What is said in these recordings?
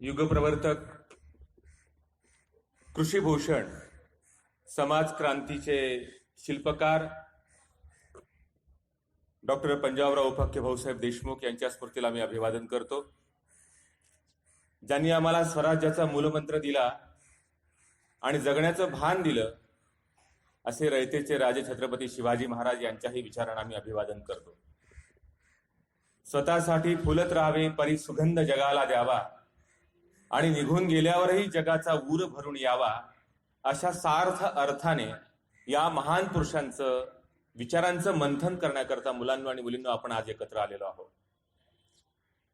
युगप्रवर्तक, कृषीभूषण, समाज क्रांतीचे शिल्पकार डॉक्टर पंजाबराव उपाख्य भाऊसाहेब देशमुख यांच्या स्मृतीला मी अभिवादन करतो. ज्यांनी आम्हाला स्वराज्याचा मूलमंत्र दिला आणि जगण्याचं भान दिलं, असे रयतेचे राजे छत्रपती शिवाजी महाराज यांच्याही विचारांना मी अभिवादन करतो. स्वतःसाठी फुलत राहावे परी सुगंध जगाला द्यावा आणि निघून गेल्यावरही जगाचा ऊर भरून यावा, अशा सार्थ अर्थाने या महान पुरुषांचं विचारांचं मंथन करण्याकरता मुलांनो आणि मुलींनो आपण आज एकत्र आलेलो आहोत.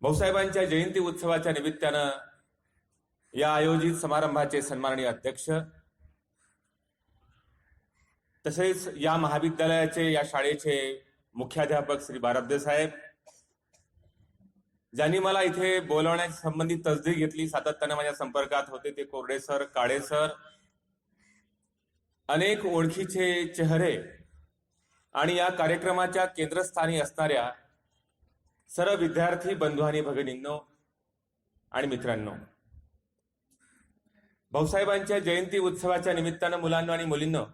भाऊसाहेबांच्या जयंती उत्सवाच्या निमित्तानं या आयोजित समारंभाचे सन्माननीय अध्यक्ष, तसेच या महाविद्यालयाचे, या शाळेचे मुख्याध्यापक श्री बारब्दे साहेब, ज्यांनी मला इथे बोलवण्याच्या संबंधित तसदी घेतली, सातत्याने माझ्या संपर्कात होते, ते कोरडे सर, काळे सर, अनेक ओळखीचे चेहरे आणि या कार्यक्रमाच्या केंद्रस्थानी असणाऱ्या सर्व विद्यार्थी बंधू आणि भगिनींनो आणि मित्रांनो, भाऊसाहेबांच्या जयंती उत्सवाच्या निमित्तानं मुलांनो आणि मुलींनो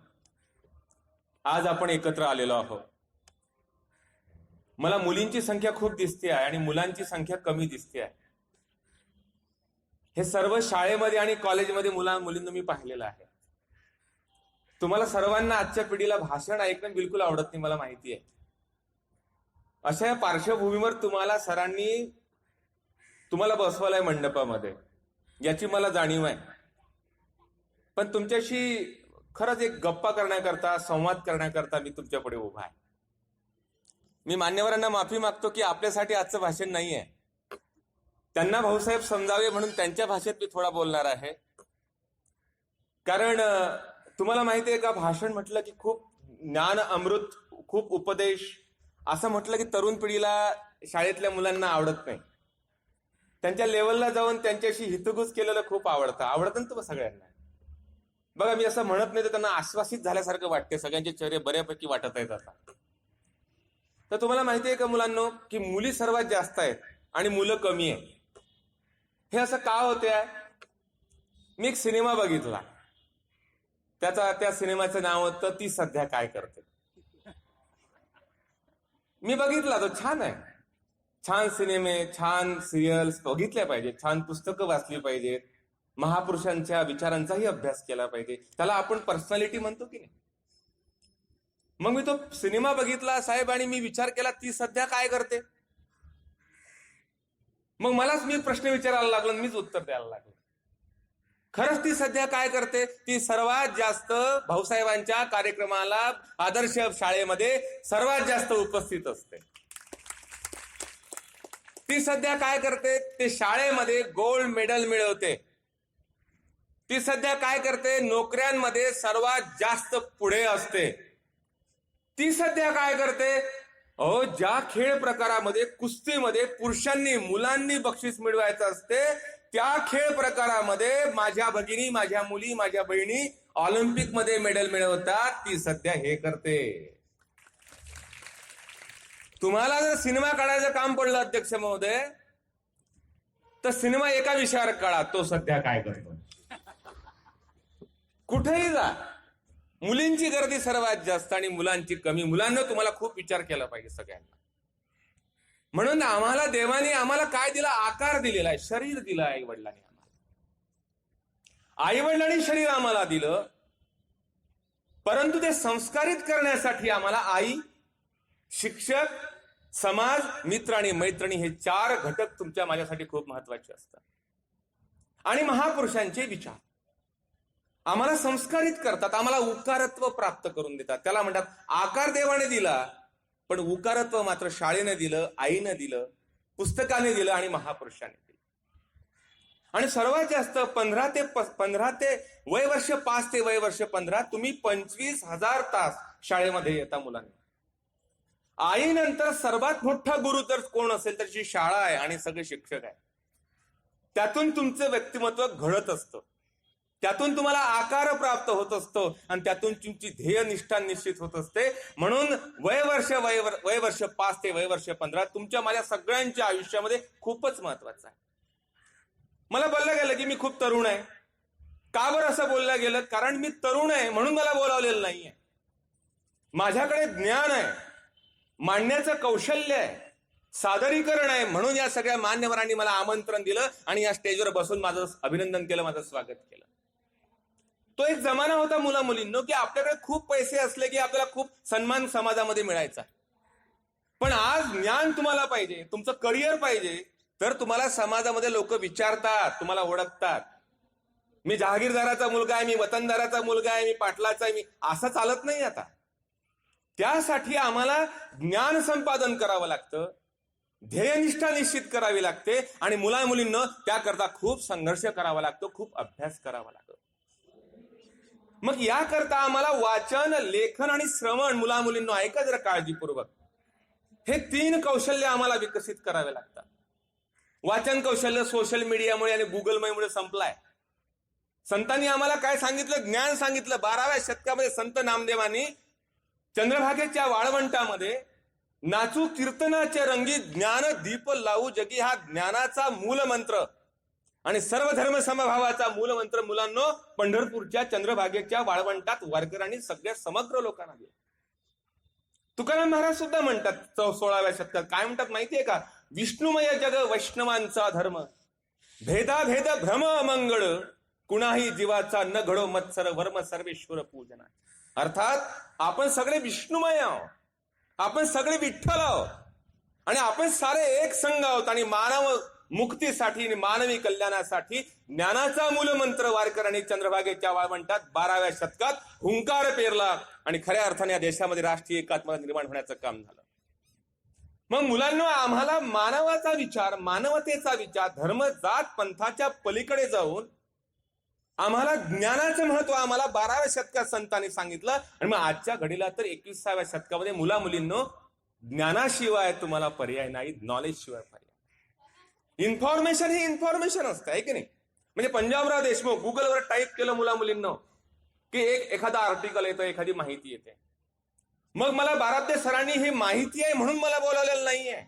आज आपण एकत्र आलेलो आहोत. मला मुलींची संख्या खूप दिसते आहे आणि मुलांची संख्या कमी दिसते आहे. हे सर्व शाळेमध्ये आणि कॉलेजमध्ये मुलींना मी पाहिलेलं आहे. तुम्हाला सर्वांना आजच्या पिढीला भाषण ऐकणं बिलकुल आवडत नाही, मला माहिती आहे. अशा पार्श्वभूमीवर तुम्हाला सरांनी तुम्हाला बसवलंय मंडपामध्ये, याची मला जाणीव आहे. पण तुमच्याशी खरंच एक गप्पा करण्याकरता, संवाद करण्याकरता मी तुमच्या पुढे उभा आहे. मी मान्यवरांना माफी मागतो की आपल्यासाठी आजचं भाषण नाही आहे. त्यांना भाऊसाहेब समजावे म्हणून त्यांच्या भाषेत मी थोडा बोलणार आहे. कारण तुम्हाला माहिती आहे का, भाषण म्हटलं की खूप ज्ञान अमृत, खूप उपदेश असं म्हटलं की तरुण पिढीला, शाळेतल्या मुलांना आवडत नाही. त्यांच्या लेवलला जाऊन त्यांच्याशी हितगुज केलेलं खूप आवडतं ना तुम्हाला सगळ्यांना. बघा, मी असं म्हणत नाही तर त्यांना आश्वासित झाल्यासारखं वाटते. सगळ्यांचे चेहरे बऱ्यापैकी वाटत आहेत आता. तर तुम्हाला माहिती आहे का मुलांनो, की मुली सर्वात जास्त आहेत आणि मुलं कमी आहे. हे असं का होते आहे? मी एक सिनेमा बघितला, त्या सिनेमाचं नाव होतं ती सध्या काय करते. मी बघितला, तो छान आहे. छान सिनेमे, छान सिरियल्स बघितल्या पाहिजे, छान पुस्तकं वाचली पाहिजेत, महापुरुषांच्या विचारांचाही अभ्यास केला पाहिजे. त्याला आपण पर्सनॅलिटी म्हणतो की नाही. मग मी तो सिनेमा बघितला साहेब आणि मी विचार केला, ती सध्या काय करते. मग मलाच मी प्रश्न विचारायला लागलो, मीच उत्तर द्यायला लागलो. खरंच ती सध्या काय करते? ती सर्वात जास्त भाऊसाहेबांच्या कार्यक्रमाला, आदर्श शाळेमध्ये सर्वात जास्त उपस्थित असते. ती सध्या काय करते? ते शाळेमध्ये गोल्ड मेडल मिळवते. ती सध्या काय करते? नोकऱ्यांमध्ये सर्वात जास्त पुढे असते. ती सध्या काय करते? ज्या खेळ प्रकारामध्ये, कुस्तीमध्ये पुरुषांनी, मुलांनी बक्षीस मिळवायचं असते, त्या खेळ प्रकारामध्ये माझ्या भगिनी, माझ्या मुली, माझ्या बहिणी ऑलिम्पिक मध्ये मेडल मिळवतात. ती सध्या हे करते. तुम्हाला जर सिनेमा काढायचं काम पडलं अध्यक्ष महोदय, तर सिनेमा एका विषयावर काढा, तो सध्या काय करतो. कुठेही जा, मुलींची गर्दी सर्वात जास्त आणि मुलांची कमी. मुलांना तुम्हाला खूप विचार केला पाहिजे सगळ्यांना. म्हणून आम्हाला देवाने आम्हाला काय दिला? आकार दिलेला आहे, शरीर दिलं आई वडिलांनी आम्हाला. आई वडिलांनी शरीर आम्हाला दिलं, परंतु ते संस्कारित करण्यासाठी आम्हाला आई, शिक्षक, समाज, मित्र आणि मैत्रिणी हे 4 घटक तुमच्या माझ्यासाठी खूप महत्वाचे असतात. आणि महापुरुषांचे विचार आम्हाला संस्कारित करतात, आम्हाला उकारत्व प्राप्त करून देतात. त्याला म्हणतात आकार देवाने दिला, पण उकारत्व मात्र शाळेने दिलं, आईने दिलं, पुस्तकाने दिलं आणि महापुरुषाने दिलं. आणि सर्वात जास्त 15 ते वय वर्ष 5 ते वय वर्ष 15 तुम्ही 25,000 तास शाळेमध्ये येता मुलांना. आईनंतर सर्वात मोठा गुरु जर कोण असेल तर शाळा आहे आणि सगळे शिक्षक आहे. त्यातून तुमचं व्यक्तिमत्व घडत असतं, त्यातून तुम्हाला आकार प्राप्त होत असतो आणि त्यातून तुमची ध्येय निष्ठा निश्चित होत असते. म्हणून वय वर्ष 5 ते वय वर्ष 15 तुमच्या माझ्या सगळ्यांच्या आयुष्यामध्ये खूपच महत्वाचं आहे. मला बोललं गेलं की मी खूप तरुण आहे. का बरं असं बोललं गेलं? कारण मी तरुण आहे म्हणून मला बोलावलेलं नाहीये. माझ्याकडे ज्ञान आहे, मांडण्याचं कौशल्य आहे, सादरीकरण आहे, म्हणून या सगळ्या मान्यवरांनी मला आमंत्रण दिलं आणि या स्टेजवर बसून माझं अभिनंदन केलं, माझं स्वागत केलं. तो एक जमाना होता मुला मुलींनो की आपल्याकडे खूप पैसे असले की आपल्याला खूप सन्मान समाजामध्ये मिळायचा. पण आज ज्ञान तुम्हाला पाहिजे, तुमचं करिअर पाहिजे, तर तुम्हाला समाजामध्ये लोक विचारतात, तुम्हाला ओळखतात. मी जहागीरदाराचा मुलगा आहे, मी वतनदाराचा मुलगा आहे, मी पाटलाचा आहे, मी असं चालत नाही आता. त्यासाठी आम्हाला ज्ञान संपादन करावं लागतं, ध्येयनिष्ठा निश्चित करावी लागते आणि मुला मुलींना त्याकरता खूप संघर्ष करावा लागतो, खूप अभ्यास करावा लागतो. मग याकरता आम्हाला वाचन, लेखन आणि श्रवण, मुला मुलींना ऐका जरा काळजीपूर्वक, हे 3 कौशल्य आम्हाला विकसित करावे लागतात. वाचन कौशल्य सोशल मीडियामुळे आणि गुगलमुळे संपलाय. संतांनी आम्हाला काय सांगितलं? ज्ञान सांगितलं. 12व्या शतकामध्ये संत नामदेवांनी चंद्रभागेच्या वाळवंटामध्ये नाचू कीर्तनाचे रंगी ज्ञान दीप लावू जगी हा ज्ञानाचा मूल मंत्र आणि सर्व धर्म समभावाचा मूल मंत्र मुलांनो पंढरपूरच्या चंद्रभागेच्या वाळवंटात वारकऱ्यांनी सगळ्या समग्र लोकांना दिला. तुकाराम महाराज सुद्धा म्हणतात 16व्या शतकात, काय म्हणतात माहितीये का? विष्णुमय जग वैष्णवांचा धर्म, भेदाभेद भ्रम मंगळ, कुणाही जीवाचा न घडो मत्सर वर्म सर्वेश्वर पूजना. अर्थात आपण सगळे विष्णुमय आहोत, आपण सगळे विठ्ठल आहोत आणि आपण सारे एक संघ आहोत आणि मानव मुक्तीसाठी आणि मानवी कल्याणासाठी ज्ञानाचा मूलमंत्र वारकऱ्यांनी चंद्रभागेच्या वाळवंटात 12व्या शतकात हुंकार पेरला आणि खऱ्या अर्थाने या देशामध्ये राष्ट्रीय एकात्मता निर्माण होण्याचं काम झालं. मग मुलांना आम्हाला मानवाचा विचार, मानवतेचा विचार, धर्म जात पंथाच्या पलीकडे जाऊन आम्हाला ज्ञानाचं महत्व आम्हाला 12व्या शतकात संतांनी सांगितलं. आणि मग आजच्या घडीला तर 21व्या शतकामध्ये मुला मुलींनो ज्ञानाशिवाय तुम्हाला पर्याय नाही, नॉलेज शिवाय पर्याय. इन्फॉर्मेशन ही इन्फॉर्मेशन असतं, आहे की नाही? म्हणजे पंजाबराव देशमुख गुगलवर टाईप केलं मुला मुलींनो की एखादा आर्टिकल येतं, एखादी माहिती येते. मग मला बाराब्दे सरांनी ही माहिती आहे म्हणून मला बोलावलेलं नाहीये.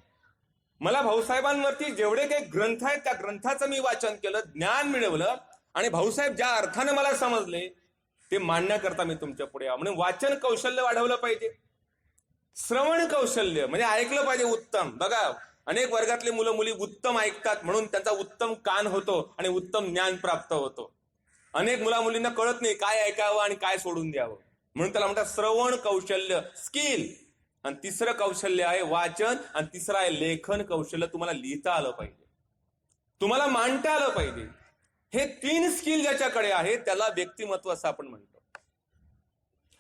मला भाऊसाहेबांवरती जेवढे काही ग्रंथ आहेत त्या ग्रंथाचं मी वाचन केलं, ज्ञान मिळवलं आणि भाऊसाहेब ज्या अर्थाने मला समजले ते मांडण्याकरता मी तुमच्या पुढे आहे. म्हणून वाचन कौशल्य वाढवलं पाहिजे, श्रवण कौशल्य म्हणजे ऐकलं पाहिजे उत्तम. बघा अनेक वर्गातले मुलं मुली उत्तम ऐकतात म्हणून त्यांचा उत्तम कान होतो आणि उत्तम ज्ञान प्राप्त होतो. अनेक मुला मुलींना कळत नाही काय ऐकावं आणि काय सोडून द्यावं, म्हणून त्याला म्हणतात श्रवण कौशल्य, स्किल. आणि तिसरं कौशल्य आहे वाचन आणि तिसरं आहे लेखन कौशल्य. तुम्हाला लिहिता आलं पाहिजे, तुम्हाला मांडता आलं पाहिजे. हे 3 स्किल ज्याच्याकडे आहे त्याला व्यक्तिमत्व असं आपण म्हणतो.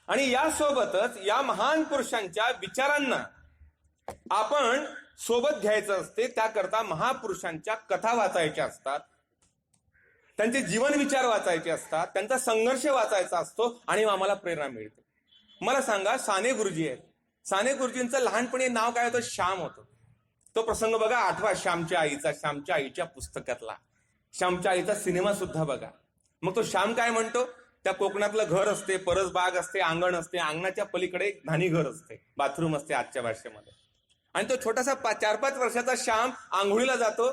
आणि यासोबतच या महान पुरुषांच्या विचारांना आपण सोबत घ्यायचं असते. त्याकरता महापुरुषांच्या कथा वाचायच्या असतात, त्यांचे जीवन विचार वाचायचे असतात, त्यांचा संघर्ष वाचायचा असतो आणि आम्हाला प्रेरणा मिळते. मला सांगा, साने गुरुजी आहेत, साने गुरुजींचं लहानपणी नाव काय होतं? श्याम होतं. तो प्रसंग बघा आठवा श्यामच्या आईचा, श्यामच्या आईच्या पुस्तकातला. श्यामच्या आईचा सिनेमा सुद्धा बघा. मग तो श्याम काय म्हणतो? त्या कोकणातलं घर असते, परस बाग असते, अंगण असते, अंगणाच्या पलीकडे एक न्हाणी घर असते, बाथरूम असते आजच्या भाषेमध्ये. आणि तो छोटासा 4-5 वर्षाचा श्याम आंघोळीला जातो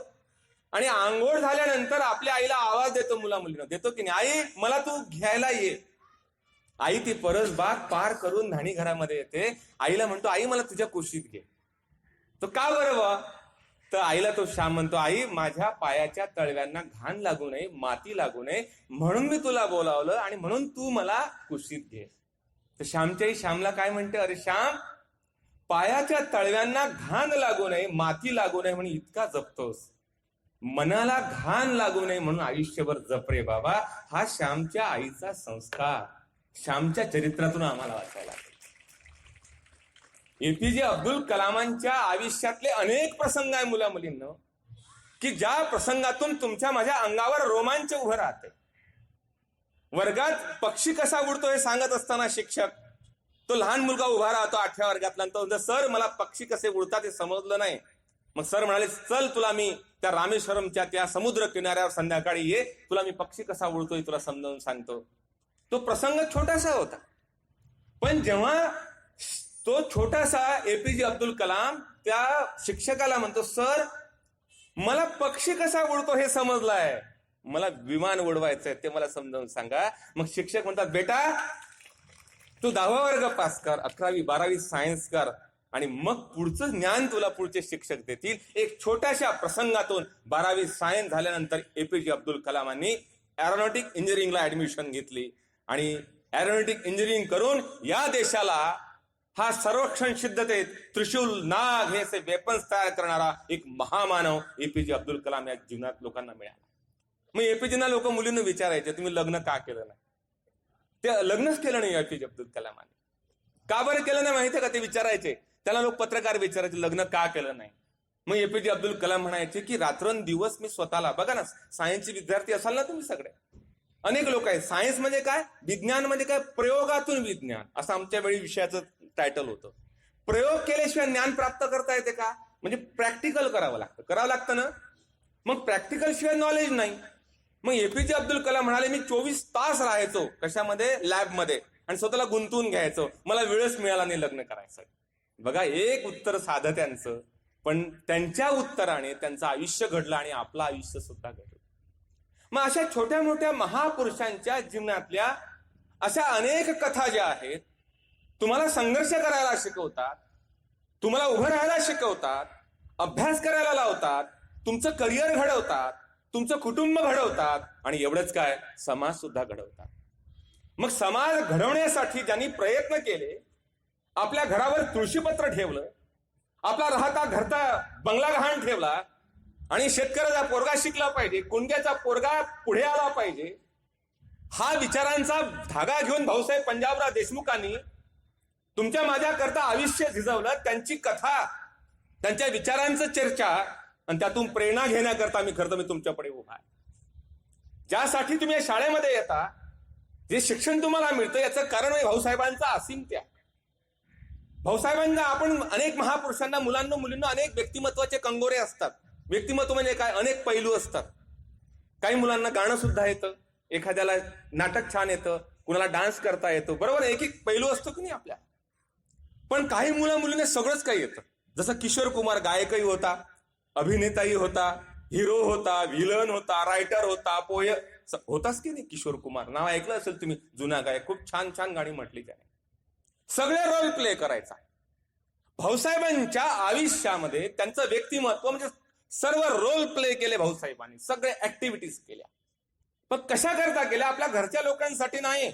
आणि आंघोळ झाल्यानंतर आपल्या आईला आवाज देतो, मुला मुलींना देतो की नाही, आई मला तू घ्यायला ये. आई ती परस बाग पार करून न्हाणी घरामध्ये येते. आईला म्हणतो, आई मला तुझ्या कुशीत घे. तो का बरं बा? तर आईला तो श्याम म्हणतो, आई माझ्या पायाच्या तळव्यांना घाण लागू नये, माती लागू नये म्हणून मी तुला बोलावलं आणि म्हणून तू मला कुशीत घे. तर श्यामच्या आई श्यामला काय म्हणते? अरे श्याम, पायाच्या तळव्यांना घाण लागू नये, माती लागू नये म्हणून इतका जपतोस, मनाला घाण लागू नये म्हणून आयुष्यभर जप रे बाबा. हा श्यामच्या आईचा संस्कार श्यामच्या चरित्रातून आम्हाला वाचायला. एपीजे अब्दुल कलामांच्या आयुष्यातले अनेक प्रसंग आहे मुला मुलींना की ज्या प्रसंगातून तुमच्या माझ्या अंगावर रोमांच उभं राहते. वर्गात पक्षी कसा उडतो हे सांगत असताना शिक्षक, तो लहान मुलगा उभा राहतो 8व्या वर्गातला, तो सर मला पक्षी कसे उडतात हे समजलं नाही. मग सर म्हणाले, चल तुला मी त्या रामेश्वरमच्या त्या समुद्र किनाऱ्यावर संध्याकाळी ये, तुला मी पक्षी कसा उडतोय तुला समजावून सांगतो. तो प्रसंग छोटासा होता, पण जेव्हा तो छोटासा एपीजे अब्दुल कलाम त्या शिक्षकाला म्हणतो, सर मला पक्षी कसा उडतो हे समजलाय, मला विमान उडवायचंय ते मला समजावून सांगा. मग शिक्षक म्हणतात, बेटा तू 10वा वर्ग पास कर, 11वी 12वी सायन्स कर, आणि मग पुढचं ज्ञान तुला पुढचे शिक्षक देतील. एक छोट्याशा प्रसंगातून 12वी सायन्स झाल्यानंतर एपीजे अब्दुल कलामांनी एरोनॉटिक इंजिनिअरिंगला ऍडमिशन घेतली आणि एरोनॉटिक इंजिनिअरिंग करून या देशाला हा संरक्षण सिद्धतेत त्रिशूल, नाग हे असे वेपन्स तयार करणारा एक महामानव एपीजे अब्दुल कलाम या जीवनात लोकांना मिळाला. मग एपीजेना लोक मुलींना विचारायचे, तुम्ही लग्न का केलं नाही? ते लग्नच केलं नाही एपीजे अब्दुल कलामांनी. का बरं केलं नाही माहितीये का? ते विचारायचे त्याला, लोक पत्रकार विचारायचे लग्न का केलं नाही. मग एपीजे अब्दुल कलाम म्हणायचे की रात्रंदिवस मी स्वतःला, बघा ना सायन्सचे विद्यार्थी असाल ना तुम्ही सगळे, अनेक लोक आहेत. सायन्स म्हणजे काय, विज्ञान म्हणजे काय, प्रयोगातून विज्ञान असं आमच्या वेळी विषयाचं टायटल होतं. प्रयोग केल्याशिवाय ज्ञान प्राप्त करता येते का? म्हणजे प्रॅक्टिकल करावं लागतं ना. मग प्रॅक्टिकल शिवाय नॉलेज नाही. मग एपीजे अब्दुल कलाम म्हणाले, मी 24 तास राहायचो कशामध्ये, लॅबमध्ये, आणि स्वतःला गुंतवून घ्यायचो, मला वेळच मिळाला नाही लग्न करायचं. बघा, एक उत्तर साधं त्यांचं, पण त्यांच्या उत्तराने त्यांचं आयुष्य घडलं आणि आपलं आयुष्य सुद्धा घडलं. मग अशा छोट्या मोठ्या महापुरुषांच्या जीवनातल्या अशा अनेक कथा ज्या आहेत, तुम्हाला संघर्ष करायला शिकवतात, तुम्हाला उभं राहायला शिकवतात, अभ्यास करायला लावतात, तुमचं करिअर घडवतात, तुमचं कुटुंब घडवतात, आणि एवढंच काय, समाज सुद्धा घडवतात. मग समाज घडवण्यासाठी ज्यांनी प्रयत्न केले, आपल्या घरावर तुळशीपत्र ठेवलं, आपला राहता घरता बंगला गहाण ठेवला, आणि शेतकऱ्याचा पोरगा शिकला पाहिजे, कुणग्याचा पोरगा पुढे आला पाहिजे, हा विचारांचा धागा घेऊन भाऊसाहेब पंजाबराव देशमुखांनी तुमच्या माझ्या करता आयुष्य झिजवलं. त्यांची कथा, त्यांच्या विचारांचं चर्चा, आणि त्यातून प्रेरणा घेण्याकरता मी तुमच्याकडे उभा आहे. ज्यासाठी तुम्ही शाळेमध्ये येता, जे शिक्षण तुम्हाला मिळतं, याचं कारण आहे भाऊसाहेबांचा असीम त्याग. भाऊसाहेबांना, आपण अनेक महापुरुषांना, मुलांना मुलींना अनेक व्यक्तिमत्वाचे कंगोरे असतात. व्यक्तिमत्व म्हणजे काय, अनेक पैलू असतात. काही मुलांना गाणं सुद्धा येतं, एखाद्याला नाटक छान येतं, कुणाला डान्स करता येतो, बरोबर, एक एक पैलू असतो की नाही आपल्या. पण काही मुलींना सगळंच काही येतं. जसं किशोर कुमार गायकही होता, अभिनेताही होता, हिरो होता, व्हिलन होता, रायटर होता, पोएट होताच की नाही. किशोर कुमार नाव ऐकलं असेल तुम्ही, जुना गायक, खूप छान छान गाणी म्हटली त्याने, सगळे रोल प्ले करायचा. भाऊसाहेबांच्या आयुष्यामध्ये त्यांचं व्यक्तिमत्व म्हणजे सर्व रोल प्ले केले भाऊसाहेबांनी, सगळे ऍक्टिव्हिटीज केल्या. पण कशा करता केल्या? आपल्या घरच्या लोकांसाठी नाही.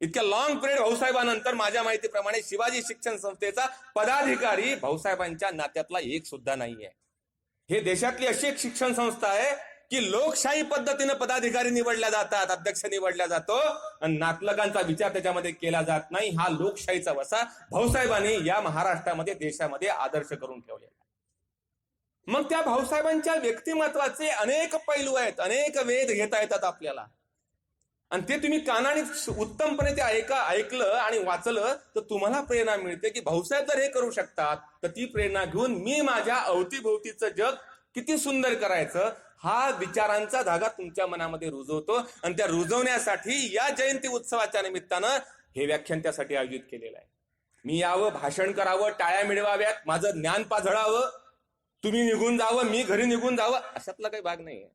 इतक्या लॉंग पिरियड भाऊसाहेबांनंतर माझ्या माहितीप्रमाणे शिवाजी शिक्षण संस्थेचा पदाधिकारी भाऊसाहेबांच्या नात्यातला एक सुद्धा नाहीये. हे देशातली अशी एक शिक्षण संस्था आहे की लोकशाही पद्धतीने पदाधिकारी निवडल्या जातात, अध्यक्ष निवडला जातो, आणि नातलगांचा विचार त्याच्यामध्ये केला जात नाही. हा लोकशाहीचा वसा भाऊसाहेबांनी या महाराष्ट्रामध्ये, देशामध्ये आदर्श करून ठेवलेला. मग त्या भाऊसाहेबांच्या व्यक्तिमत्वाचे अनेक पैलू आहेत, अनेक वेध घेता येतात आपल्याला, आणि ते तुम्ही कानाने उत्तमपणे ते ऐकलं आणि वाचलं तर तुम्हाला प्रेरणा मिळते की भाऊसाहेब जर हे करू शकतात तर ती प्रेरणा घेऊन मी माझ्या अवतीभोवतीचं जग किती सुंदर करायचं, हा विचारांचा धागा तुमच्या मनामध्ये रुजवतो. आणि त्या रुजवण्यासाठी या जयंती उत्सवाच्या निमित्तानं हे व्याख्यान त्यासाठी आयोजित केलेलं आहे. मी यावं, भाषण करावं, टाळ्या मिळवाव्यात, माझं ज्ञान पाझळावं, तुम्ही निघून जावं, मी घरी निघून जावं, अशातला काही भाग नाहीये.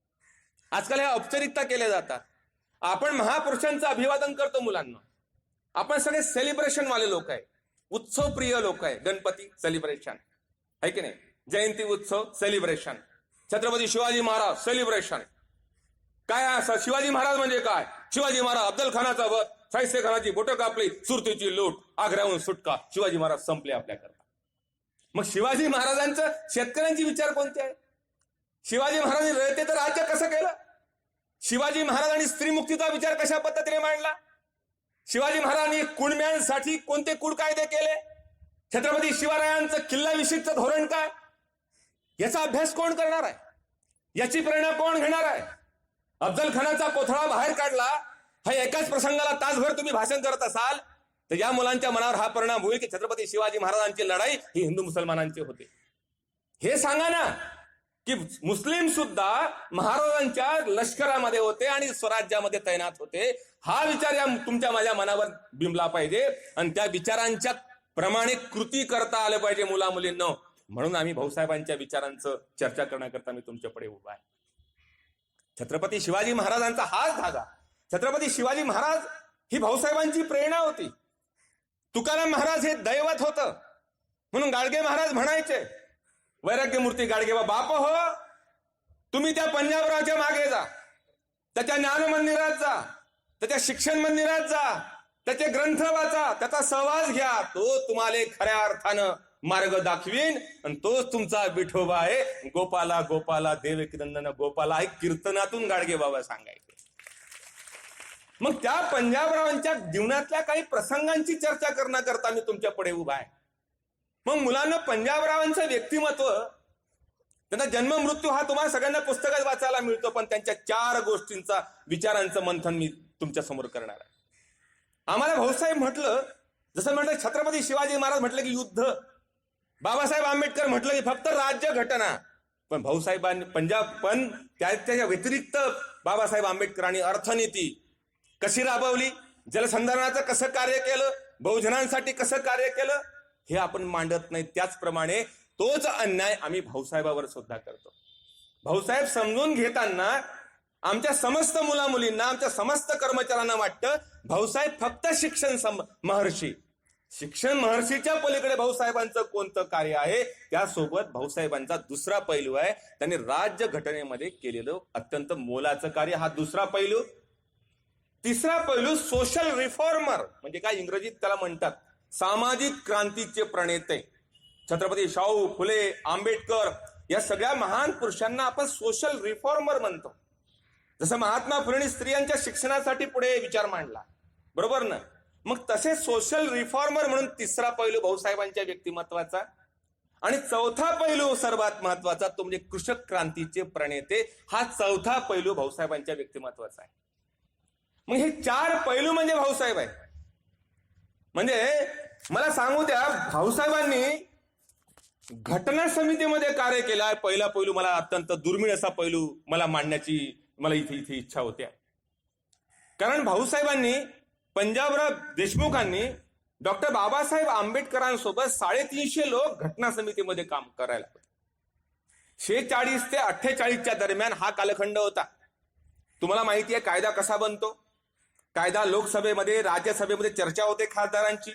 आजकाल ह्या औपचारिकता केल्या जातात. आपण महापुरुषांचं अभिवादन करतो मुलांना. आपण सगळे सेलिब्रेशन वाले लोक आहे, उत्सव प्रिय लोक आहे. गणपती सेलिब्रेशन आहे की नाही, जयंती उत्सव सेलिब्रेशन, छत्रपती शिवाजी महाराज सेलिब्रेशन. काय असं शिवाजी महाराज म्हणजे काय? शिवाजी महाराज अफजल खानाचा वध, सायसे खानाची बोटं कापली, सुरतीची लूट, आग्र्याहून सुटका, शिवाजी महाराज संपले आपल्याकरता. मग शिवाजी महाराजांचं शेतकऱ्यांचे विचार कोणते आहे? शिवाजी महाराजांनी रयतेचं राज्य कसं केलं? शिवाजी महाराजांनी स्त्रीमुक्तीचा विचार कशा पद्धतीने मांडला? शिवाजी महाराजांनी कुणब्यांसाठी कोणते कुळ कायदे केले? छत्रपती शिवरायांचं किल्ल्याविषयीचं धोरण काय? याचा अभ्यास कोण करणार आहे? याची प्रेरणा कोण घेणार आहे? अफजल खानाचा कोथळा बाहेर काढला, हा एकाच प्रसंगाला तासभर तुम्ही भाषण करत असाल तर या मुलांच्या मनावर हा परिणाम होईल की छत्रपती शिवाजी महाराजांची लढाई ही हिंदू मुसलमानांची होती. हे सांगा ना की मुस्लिम सुद्धा महाराजांच्या लष्करामध्ये होते आणि स्वराज्यामध्ये तैनात होते. हा विचार या तुमच्या माझ्या मनावर बिंबला पाहिजे आणि त्या विचारांच्या प्रमाणे कृती करता आलं पाहिजे मुला मुलींना. म्हणून आम्ही भाऊसाहेबांच्या विचारांचं चर्चा करण्याकरता मी तुमच्याकडे उभा आहे. छत्रपती शिवाजी महाराजांचा हाच धागा. छत्रपती शिवाजी महाराज ही भाऊसाहेबांची प्रेरणा होती. तुकाराम महाराज हे दैवत होतं. म्हणून गाडगे महाराज म्हणायचे, वैराग्यमूर्ती गाडगेबा, बाप हो तुम्ही त्या पंजाबरावच्या मागे जा, त्याच्या ज्ञान मंदिरात जा, त्याच्या शिक्षण मंदिरात जा, त्याचे ग्रंथ वाचा, त्याचा सहवास घ्या, तो तुम्हाला खऱ्या अर्थानं मार्ग दाखवीन आणि तोच तुमचा विठोबा आहे. गोपाला गोपाला देवकीनंदन गोपाला हे कीर्तनातून गाडगे बाबा सांगायचे. मग त्या पंजाबरावांच्या जीवनातल्या काही प्रसंगांची चर्चा करण्याकरता मी तुमच्या पुढे उभा आहे. मग मुलांना पंजाबरावांचं व्यक्तिमत्व, त्यांचा जन्म मृत्यू हा तुम्हाला सगळ्यांना पुस्तकात वाचायला मिळतो, पण त्यांच्या 4 गोष्टींचा विचारांचं मंथन मी तुमच्या समोर करणार आहे. आम्हाला भाऊसाहेब म्हटलं, जसं म्हटलं छत्रपती शिवाजी महाराज म्हटलं की युद्ध, बाबासाहेब आंबेडकर म्हटलं की फक्त राज्य घटना, पण भाऊसाहेबांनी पण त्याच्या व्यतिरिक्त बाबासाहेब आंबेडकरांनी अर्थनीती कशी राबवली, जलसंधारणाचं कसं कार्य केलं, बहुजनांसाठी कसं कार्य केलं हे आपण मांडत नाही. त्याचप्रमाणे तोच अन्याय आम्ही भाऊसाहेबावर सुद्धा करतो. भाऊसाहेब समजून घेताना आमच्या समस्त मुलामुलींना, आमच्या समस्त कर्मचाऱ्यांना वाटतं भाऊसाहेब फक्त शिक्षण महर्षी, शिक्षण महर्षीच्या पलीकडे भाऊसाहेबांचं कोणतं कार्य आहे. त्यासोबत भाऊसाहेबांचा दुसरा पैलू आहे, त्यांनी राज्य घटनेमध्ये केलेलं अत्यंत मोलाचं कार्य, हा दुसरा पैलू. तिसरा पैलू सोशल रिफॉर्मर, म्हणजे काय इंग्रजीत त्याला म्हणतात सामाजिक क्रांतीचे प्रणेते. छत्रपती शाहू फुले, आंबेडकर या सगळ्या महान पुरुषांना आपण सोशल रिफॉर्मर म्हणतो. जसं महात्मा फुलेंनी स्त्रियांच्या शिक्षणासाठी पुढे विचार मांडला, बरोबर ना. मग तसे सोशल रिफॉर्मर म्हणून तिसरा पैलू भाऊसाहेबांच्या व्यक्तिमत्वाचा. आणि चौथा पैलू सर्वात महत्वाचा तो म्हणजे कृषक क्रांतीचे प्रणेते, हा चौथा पैलू भाऊसाहेबांच्या व्यक्तिमत्वाचा आहे. मग हे 4 पैलू म्हणजे भाऊसाहेब आहे. म्हणजे मला सांगू द्या, भाऊसाहेबांनी घटना समितीमध्ये कार्य केलं आहे. पहिला पैलू मला अत्यंत दुर्मिळ असा पैलू मला मांडण्याची मला इथे इच्छा होत्या. कारण भाऊसाहेबांनी, पंजाबराव देशमुखांनी डॉक्टर बाबासाहेब आंबेडकरांसोबत 350 लोक घटना समितीमध्ये काम करायला होते. 46 ते 48च्या दरम्यान हा कालखंड होता. तुम्हाला माहिती आहे कायदा कसा बनतो. कायदा लोकसभेमध्ये, राज्यसभेमध्ये चर्चा होते खासदारांची,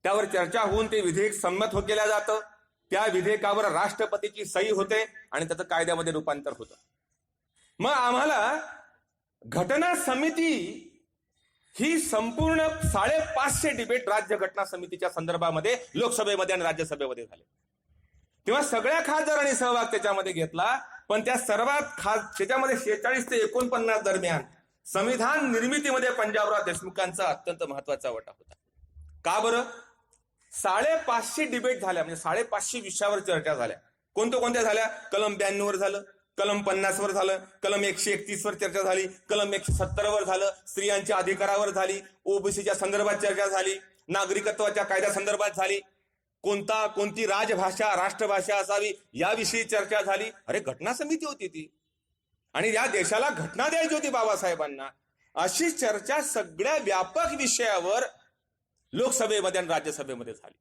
त्यावर चर्चा होऊन ते विधेयक संमत केलं जातं. त्या विधेयकावर राष्ट्रपतीची सही होते आणि त्याचं कायद्यामध्ये रूपांतर होतं. मग आम्हाला घटना समिती ही संपूर्ण 550 डिबेट राज्य घटना समितीच्या संदर्भामध्ये लोकसभेमध्ये आणि राज्यसभेमध्ये झाले. तेव्हा सगळ्या खासदारांनी सहभाग त्याच्यामध्ये घेतला. पण त्या सर्वात त्याच्यामध्ये 46 ते 49 दरम्यान संविधान निर्मितीमध्ये पंजाबराव देशमुखांचा अत्यंत महत्वाचा वाटा होता. का बरं? 550 डिबेट झाल्या, म्हणजे 550 विषयावर चर्चा झाल्या. कोणत्या झाल्या? कलम 92 वर झालं, कलम 50 वर झालं, कलम 131 वर चर्चा झाली, कलम 170 वर झालं, स्त्रियांच्या अधिकारावर झाली, ओबीसीच्या संदर्भात चर्चा झाली, नागरिकत्वाच्या कायद्या संदर्भात झाली, कोणती राजभाषा, राष्ट्रभाषा असावी याविषयी चर्चा झाली. अरे घटना समिती होती ती, आणि या देशाला घटना द्यायची होती बाबासाहेबांना. अशी चर्चा सगळ्या व्यापक विषयावर लोकसभेमध्ये आणि राज्यसभेमध्ये झाली.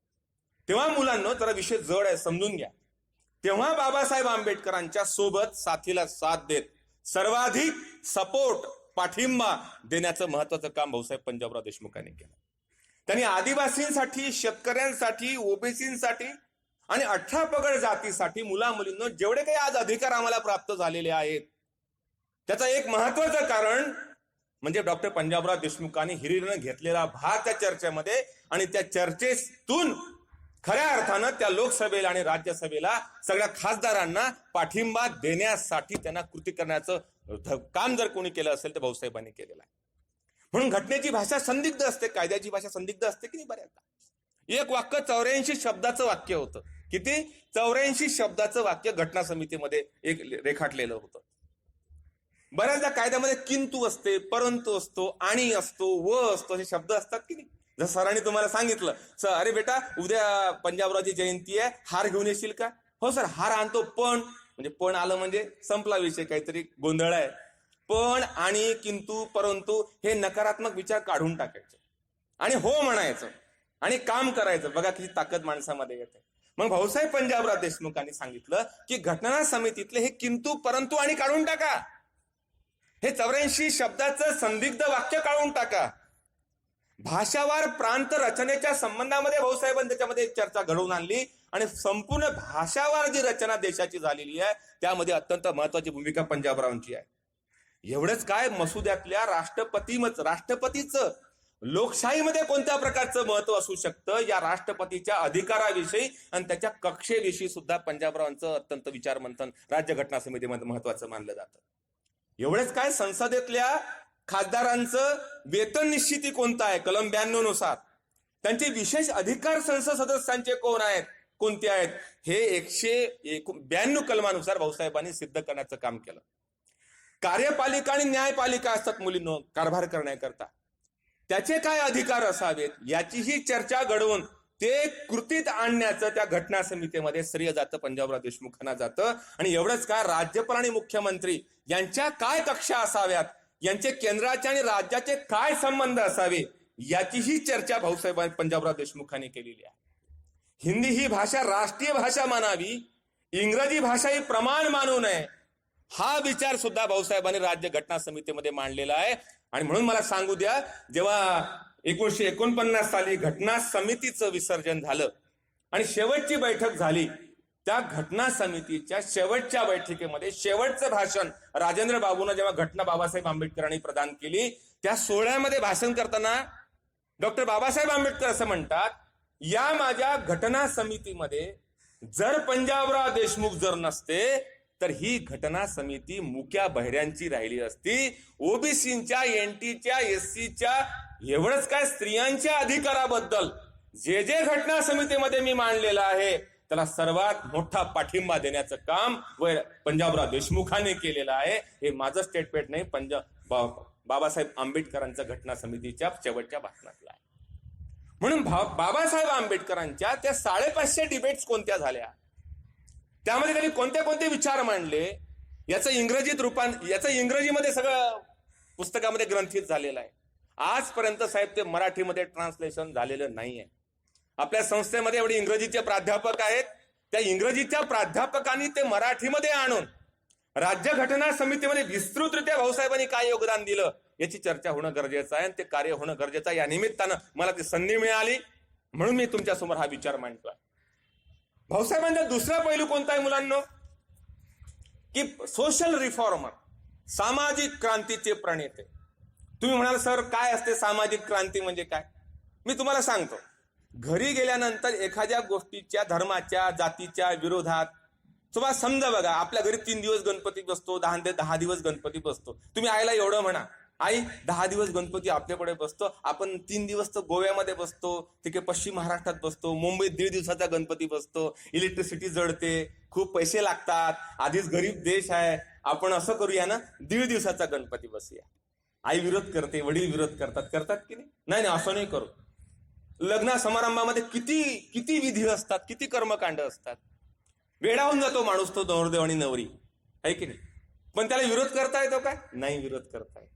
तेव्हा मुलांना जरा विषय जड आहे, समजून घ्या. तेव्हा बाबासाहेब आंबेडकरांच्या सोबत साथीला साथ देत सर्वाधिक सपोर्ट, पाठिंबा देण्याचं महत्वाचं काम भाऊसाहेब पंजाबराव देशमुखांनी केलं. त्यांनी आदिवासींसाठी, शेतकऱ्यांसाठी, ओबीसींसाठी आणि 18 पगड जातीसाठी मुला-मुलींना जेवढे काही आज अधिकार आम्हाला प्राप्त झालेले आहेत, त्याचं एक महत्वाचं कारण म्हणजे डॉक्टर पंजाबराव देशमुखांनी हिरिरीनं घेतलेला भाग त्या चर्चेमध्ये, आणि त्या चर्चेतून खऱ्या अर्थानं त्या लोकसभेला आणि राज्यसभेला सगळ्या खासदारांना पाठिंबा देण्यासाठी त्यांना कृती करण्याचं काम जर कोणी केलं असेल तर भाऊसाहेबांनी केलेलं आहे. म्हणून घटनेची भाषा संदिग्ध असते, कायद्याची भाषा संदिग्ध असते की नाही. बऱ्याचदा एक वाक्य 84 शब्दाचं वाक्य होतं. किती? 84 शब्दाचं वाक्य घटना समितीमध्ये एक रेखाटलेलं होतं. बऱ्याचदा कायद्यामध्ये किंतु असते, परंतु असतो, आणि असतो, व असतो, असे शब्द असतात की नाही. जसं सरांनी तुम्हाला सांगितलं, सर अरे बेटा उद्या पंजाबरावची जयंती आहे, हार घेऊन येशील का? हो सर हार आणतो, पण म्हणजे पण आलं म्हणजे संपला विषय, काहीतरी गोंधळ आहे. पण, आणि, किंतु, परंतु हे नकारात्मक विचार काढून टाकायचे आणि हो म्हणायचं आणि काम करायचं. बघा किती ताकद माणसामध्ये येते. मग भाऊसाहेब पंजाबराव देशमुखांनी सांगितलं की घटना समितीतले हे किंतु, परंतु आणि काढून टाका. हे 84 शब्दाचं संदिग्ध वाक्य काढून टाका. भाषावार प्रांत रचनेच्या संबंधामध्ये भाऊसाहेबांनी त्याच्यामध्ये चर्चा घडवून आणली आणि संपूर्ण भाषावार जी रचना देशाची झालेली आहे त्यामध्ये अत्यंत महत्वाची भूमिका पंजाबरावांची आहे. एवढंच काय, मसुद्यातल्या राष्ट्रपतीचं लोकशाहीमध्ये कोणत्या प्रकारचं महत्व असू शकतं या राष्ट्रपतीच्या अधिकाराविषयी आणि त्याच्या कक्षेविषयी सुद्धा पंजाबरावांचं अत्यंत विचारमंथन राज्यघटना समितीमध्ये महत्वाचं मानलं जातं. एवढंच काय, संसदेतल्या खासदारांचं वेतन निश्चिती कोणतं आहे कलम 92 नुसार, त्यांचे विशेष अधिकार संसद सदस्यांचे कोण आहेत, कोणते आहेत, हे 192 कलमानुसार भाऊसाहेबांनी सिद्ध करण्याचं काम केलं. कार्यपालिका आणि न्यायपालिका असतात मुलींनो कारभार करण्याकरता, त्याचे काय अधिकार असावेत याचीही चर्चा घडवून ते कृतीत आणण्याचं त्या घटना समितीमध्ये श्रेय जातं पंजाबराव देशमुखांना जातं. आणि एवढंच काय, राज्यपाल आणि मुख्यमंत्री यांच्या काय कक्षा असाव्यात, यांचे केंद्राचे आणि राज्याचे काय संबंध असावे याचीही चर्चा भाऊसाहेब पंजाबराव देशमुखांनी केलेली आहे. हिंदी ही भाषा राष्ट्रीय भाषा मानावी, इंग्रजी भाषा ही प्रमाण मानू नये, हा विचार सुद्धा भाऊसाहेबांनी राज्य घटना समितीमध्ये मांडलेला आहे. आणि म्हणून मला सांगू द्या, जेव्हा 1949 साली घटना समितीचं विसर्जन झालं आणि शेवटची बैठक झाली, त्या घटना समितीच्या शेवटच्या बैठकीमध्ये शेवटचं भाषण राजेंद्र बाबूंना जेव्हा घटना बाबासाहेब आंबेडकरांनी प्रदान केली, त्या सोहळ्यामध्ये भाषण करताना डॉक्टर बाबासाहेब आंबेडकर असं म्हणतात, या माझ्या घटना समितीमध्ये जर पंजाबराव देशमुख जर नसते तर ही घटना समिती मुक्या बहिऱ्यांची राहिली असती. ओबीसीच्या, एनटीच्या, एससीच्या, एवढंच काय, स्त्रियांच्या अधिकाराबद्दल जे जे घटना समितीमध्ये मी मांडलेलं आहे त्याला सर्वात मोठा पाठिंबा देण्याचं काम पंजाबराव देशमुखांनी केलेलं आहे. हे माझं स्टेटमेंट नाही, बाबासाहेब आंबेडकरांच्या घटना समितीच्या शेवटच्या भाषणातलं आहे. म्हणून बाबासाहेब आंबेडकरांच्या त्या 550 डिबेट्स कोणत्या झाल्या, त्यामध्ये त्यांनी कोणते कोणते विचार मांडले, याचं इंग्रजीमध्ये सगळं पुस्तकामध्ये ग्रंथित झालेलं आहे. आजपर्यंत साहेब ते मराठीमध्ये ट्रान्सलेशन झालेलं नाहीये. आपल्या संस्थेमध्ये एवढे इंग्रजीचे प्राध्यापक आहेत, त्या इंग्रजीच्या प्राध्यापकांनी ते मराठीमध्ये आणून राज्य घटना समितीमध्ये विस्तृतरित्या भाऊसाहेबांनी काय योगदान दिलं याची चर्चा होणं गरजेचं आहे आणि ते कार्य होणं गरजेचं आहे. या निमित्तानं मला ती संधी मिळाली म्हणून मी तुमच्या समोर हा विचार मांडतोय. भाऊसाहेबांचा दुसरा पैलू कोणता आहे मुलांनो, की सोशल रिफॉर्मर, सामाजिक क्रांतीचे प्रणेते. तुम्ही म्हणाल सर काय असते सामाजिक क्रांती म्हणजे काय, मी तुम्हाला सांगतो. घरी गेल्यानंतर एखाद्या गोष्टीच्या, धर्माच्या, जातीच्या विरोधात, तुम्हाला समजा बघा, आपल्या घरी 3 दिवस गणपती बसतो, 10 दिवस गणपती बसतो. तुम्ही आईला एवढं म्हणा, आई 10 दिवस गणपती आपल्याकडे बसतो, आपण 3 दिवस तर गोव्यामध्ये बसतो, तिकडे पश्चिम महाराष्ट्रात बसतो, मुंबईत 1.5 दिवसाचा गणपती बसतो, इलेक्ट्रिसिटी जळते, खूप पैसे लागतात, आधीच गरीब देश आहे, आपण असं करूया ना 1.5 दिवसाचा गणपती बसूया. आई विरोध करते, वडील विरोध करतात की नाही, नाही असं नाही करू. लग्न समारंभामध्ये किती विधी असतात, किती कर्मकांड असतात, वेडावून जातो माणूस तो नवरदेव आणि नवरी, आहे की नाही, पण त्याला विरोध करता येतो काय, नाही विरोध करता येतो.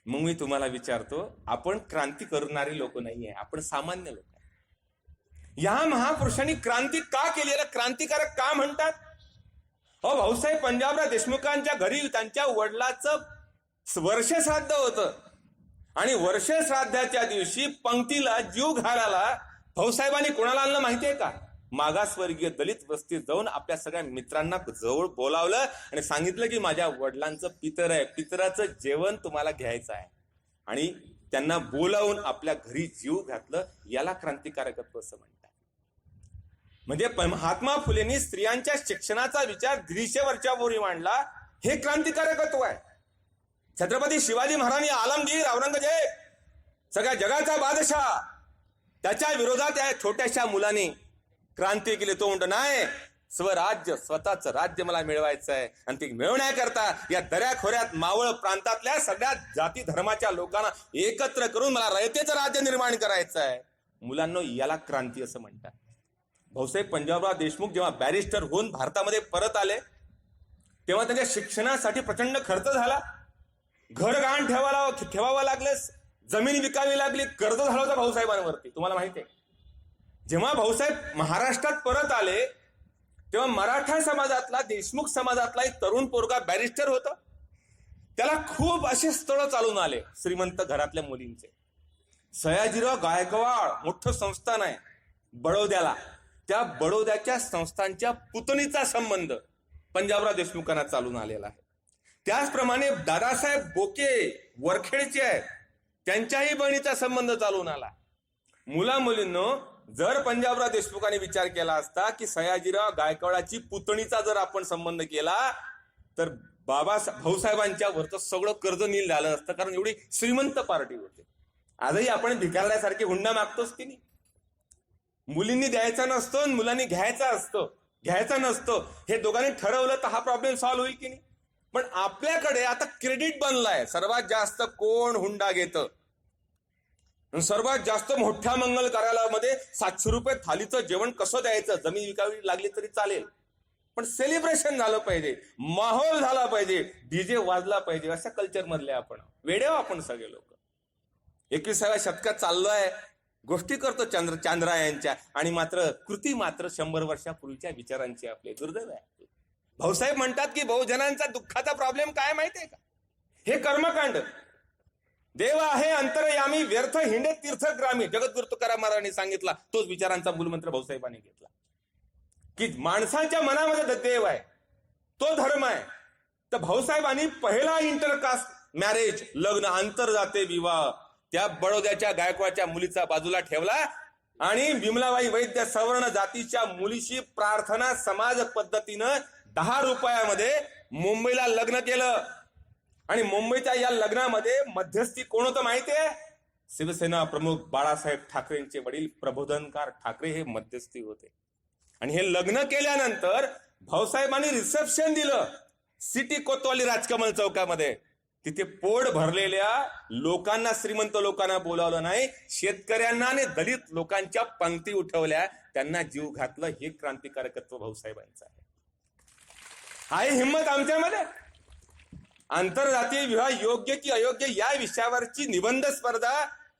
मग मी तुम्हाला विचारतो, आपण क्रांती करणारी लोक नाहीये, आपण सामान्य लोक आहे. या महापुरुषांनी क्रांती का केली, याला क्रांतिकारक का म्हणतात? भाऊसाहेब पंजाबराव देशमुखांच्या घरी त्यांच्या वडिलाचं वर्षश्राद्ध होतं आणि वर्षश्राद्धाच्या दिवशी पंक्तीला जीव घालायला भाऊसाहेबांनी कोणाला आणलं माहितीये का? मागासवर्गीय दलित वस्तीत जाऊन आपल्या सगळ्या मित्रांना जवळ बोलावलं आणि सांगितलं की माझ्या वडिलांचं पितर आहे, पितराचं जेवण तुम्हाला घ्यायचं आहे, आणि त्यांना बोलावून आपल्या घरी जीव घातलं. याला क्रांतिकारकत्व असं म्हणतात. म्हणजे महात्मा फुलेंनी स्त्रियांच्या शिक्षणाचा विचार 150 वर्षापूर्वी मांडला, हे क्रांतिकारकत्व आहे. छत्रपती शिवाजी महाराज, आलमगीर, औरंगजेब, सगळ्या जगाचा बादशाह, त्याच्या विरोधात या छोट्याशा मुलाने क्रांती केली. तो म्हणतो नाही, स्वराज्य, स्वतःचं राज्य मला मिळवायचं आहे, आणि ते मिळवण्याकरता या दऱ्याखोऱ्यात मावळ प्रांतातल्या सगळ्या जाती धर्माच्या लोकांना एकत्र करून मला रयतेचं राज्य निर्माण करायचं आहे. मुलांना याला क्रांती असं म्हणतात. भाऊसाहेब पंजाबराव देशमुख जेव्हा बॅरिस्टर होऊन भारतामध्ये परत आले तेव्हा त्यांच्या शिक्षणासाठी प्रचंड खर्च झाला, घरगाण ठेवावं लागलं, जमीन विकावी लागली, कर्ज झालं होतं भाऊसाहेबांवरती, तुम्हाला माहिती आहे. जेव्हा भाऊसाहेब महाराष्ट्रात परत आले तेव्हा मराठा समाजातला, देशमुख समाजातला एक तरुण पोरगा बॅरिस्टर होता. त्याला खूप असे स्थळ चालून आले श्रीमंत घरातल्या मुलींचे. सयाजीराव गायकवाड मोठं संस्थान आहे बडोद्याला, त्या बडोद्याच्या संस्थानच्या पुतणीचा संबंध पंजाबराव देशमुखांना चालून आलेला आहे. त्याचप्रमाणे दादासाहेब बोके वरखेडचे आहेत, त्यांच्याही बहिणीचा संबंध चालून आला. मुला मुलींनो, जर पंजाबराव देशमुखांनी विचार केला असता की सयाजीराव गायकवाडाची पुतणीचा जर आपण संबंध केला तर भाऊसाहेबांच्या वरचं सगळं कर्ज नील झालं असतं, कारण एवढी श्रीमंत पार्टी होती. आजही आपण भिकारल्यासारखी हुंडा मागतोच की नाही. मुलींनी द्यायचा नसतो, मुलांनी घ्यायचा नसतो, हे दोघांनी ठरवलं तर हा प्रॉब्लेम सॉल्व्ह होईल की नाही. पण आपल्याकडे आता क्रेडिट बनलाय, सर्वात जास्त कोण हुंडा घेतं, सर्वात जास्त मोठ्या मंगल कार्यालयामध्ये 700 रुपये थालीचं जेवण कसं द्यायचं, जमीन विकावी लागली तरी चालेल, पण सेलिब्रेशन झालं पाहिजे, माहोल झाला पाहिजे, डीजे वाजला पाहिजे, अशा कल्चर मधले आपण वेडेव आपण सगळे लोक. 21व्या शतकात चाललोय, गोष्टी करतो चांद्रायांच्या, आणि मात्र कृती मात्र 100 वर्षापूर्वीच्या विचारांची आपले दुर्दैव आहे. भाऊसाहेब म्हणतात की बहुजनांचा दुःखाचा प्रॉब्लेम काय माहितीये का, हे कर्मकांड. देव आहे अंतरयामी, व्यर्थ हिंडे तीर्थग्रामी, जगद्गुरु तुकाराम महाराजांनी सांगितला. तोच विचारांचा मूलमंत्र भाऊसाहेबांनी घेतला की माणसांच्या मनामध्ये देव आहे, तो धर्म आहे. तर भाऊसाहेबांनी पहिला इंटरकास्ट मॅरेज, लग्न, आंतरजातीय विवाह, त्या बडोद्याच्या गायकवाडच्या मुलीचा बाजूला ठेवला आणि विमलाबाई वैद्य सवर्ण जातीच्या मुलीशी प्रार्थना समाज पद्धतीनं 10 रुपयामध्ये मुंबईला लग्न केलं. आणि मुंबईच्या या लग्नामध्ये मध्यस्थी कोण होतं माहितीये? शिवसेना प्रमुख बाळासाहेब ठाकरेंचे वडील प्रबोधनकार ठाकरे हे मध्यस्थी होते. आणि हे लग्न केल्यानंतर भाऊसाहेबांनी रिसेप्शन दिलं सिटी कोतवाली राजकमल चौकामध्ये. तिथे पोट भरलेल्या लोकांना, श्रीमंत लोकांना बोलावलं नाही, शेतकऱ्यांना आणि दलित लोकांच्या पंक्ती उठवल्या, त्यांना जीव घातलं. हे क्रांतिकारकत्व भाऊसाहेबांचं आहे. आहे हिंमत आमच्यामध्ये. आंतरजातीय विवाह योग्य की अयोग्य या विषयावरची निबंध स्पर्धा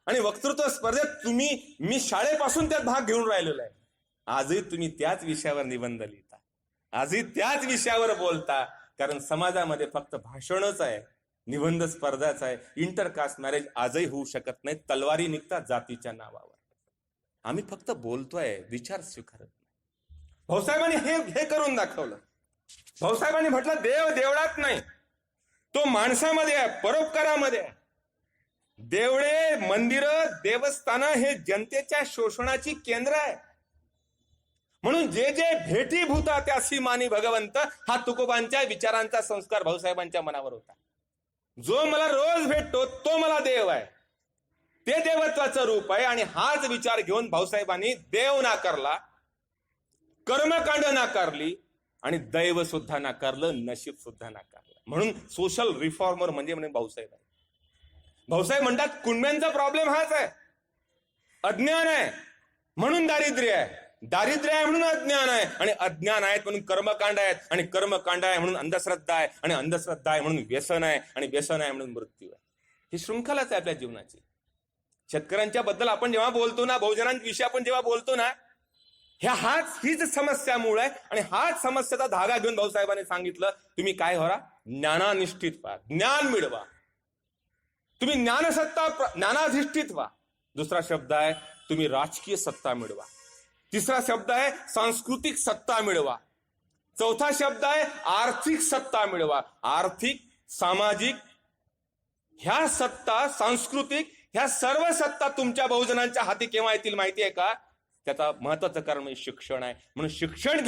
आणि वक्तृत्व स्पर्धेत मी शाळेपासून त्यात भाग घेऊन राहिलेलो आहे. आजही तुम्ही त्याच विषयावर निबंध लिहिता, आजही त्याच विषयावर बोलता, कारण समाजामध्ये फक्त भाषणच आहे, निबंध स्पर्धाच आहे. इंटरकास्ट मॅरेज आजही होऊ शकत नाही. तलवारी निघतात जातीच्या नावावर. आम्ही फक्त बोलतोय, विचार स्वीकारत नाही. भाऊसाहेबांनी हे करून दाखवलं. भाऊसाहेबांनी म्हटलं देव देवळात नाही, तो माणसामध्ये आहे, परोपकारामध्ये आहे. देवळे, मंदिरं, देवस्थानं हे जनतेच्या शोषणाची केंद्र आहे. म्हणून जे जे भेटीभूता त्यासी मानी भगवंत, हा तुकोबांच्या विचारांचा संस्कार भाऊसाहेबांच्या मनावर होता. जो मला रोज भेटतो तो मला देव आहे, ते देवत्वाचं रूप आहे. आणि हाच विचार घेऊन भाऊसाहेबांनी देव नाकारला, कर्मकांड नाकारली आणि दैव सुद्धा नाकारलं, नशीब सुद्धा नाकारलं. म्हणून सोशल रिफॉर्मर म्हणजे भाऊसाहेब आहे. भाऊसाहेब म्हणतात कुणब्यांचा प्रॉब्लेम हाच आहे, अज्ञान आहे म्हणून दारिद्र्य आहे, दारिद्र्य आहे म्हणून अज्ञान आहे, आणि अज्ञान आहेत म्हणून कर्मकांड आहेत, आणि कर्मकांड आहे म्हणून अंधश्रद्धा आहे, आणि अंधश्रद्धा आहे म्हणून व्यसन आहे, आणि व्यसन आहे म्हणून मृत्यू आहे. ही शृंखलाच आहे आपल्या जीवनाची. शेतकऱ्यांच्या बद्दल आपण जेव्हा बोलतो ना, बहुजनांविषयी आपण जेव्हा बोलतो ना, हीच समस्या मूळ आहे. आणि हाच समस्येचा धागा घेऊन भाऊसाहेबांनी सांगितलं तुम्ही काय व्हा, ज्ञानानिष्ठित व्हा, ज्ञान मिळवा, तुम्ही ज्ञानाधिष्ठित व्हा. दुसरा शब्द आहे तुम्ही राजकीय सत्ता मिळवा. तिसरा शब्द आहे सांस्कृतिक सत्ता मिळवा. चौथा शब्द आहे आर्थिक सत्ता मिळवा. आर्थिक, सामाजिक ह्या सत्ता, सांस्कृतिक ह्या सर्व सत्ता तुमच्या बहुजनांच्या हाती केव्हा येतील माहिती आहे का? त्याचा महत्वाचं कारण म्हणजे शिक्षण आहे. म्हणून शिक्षण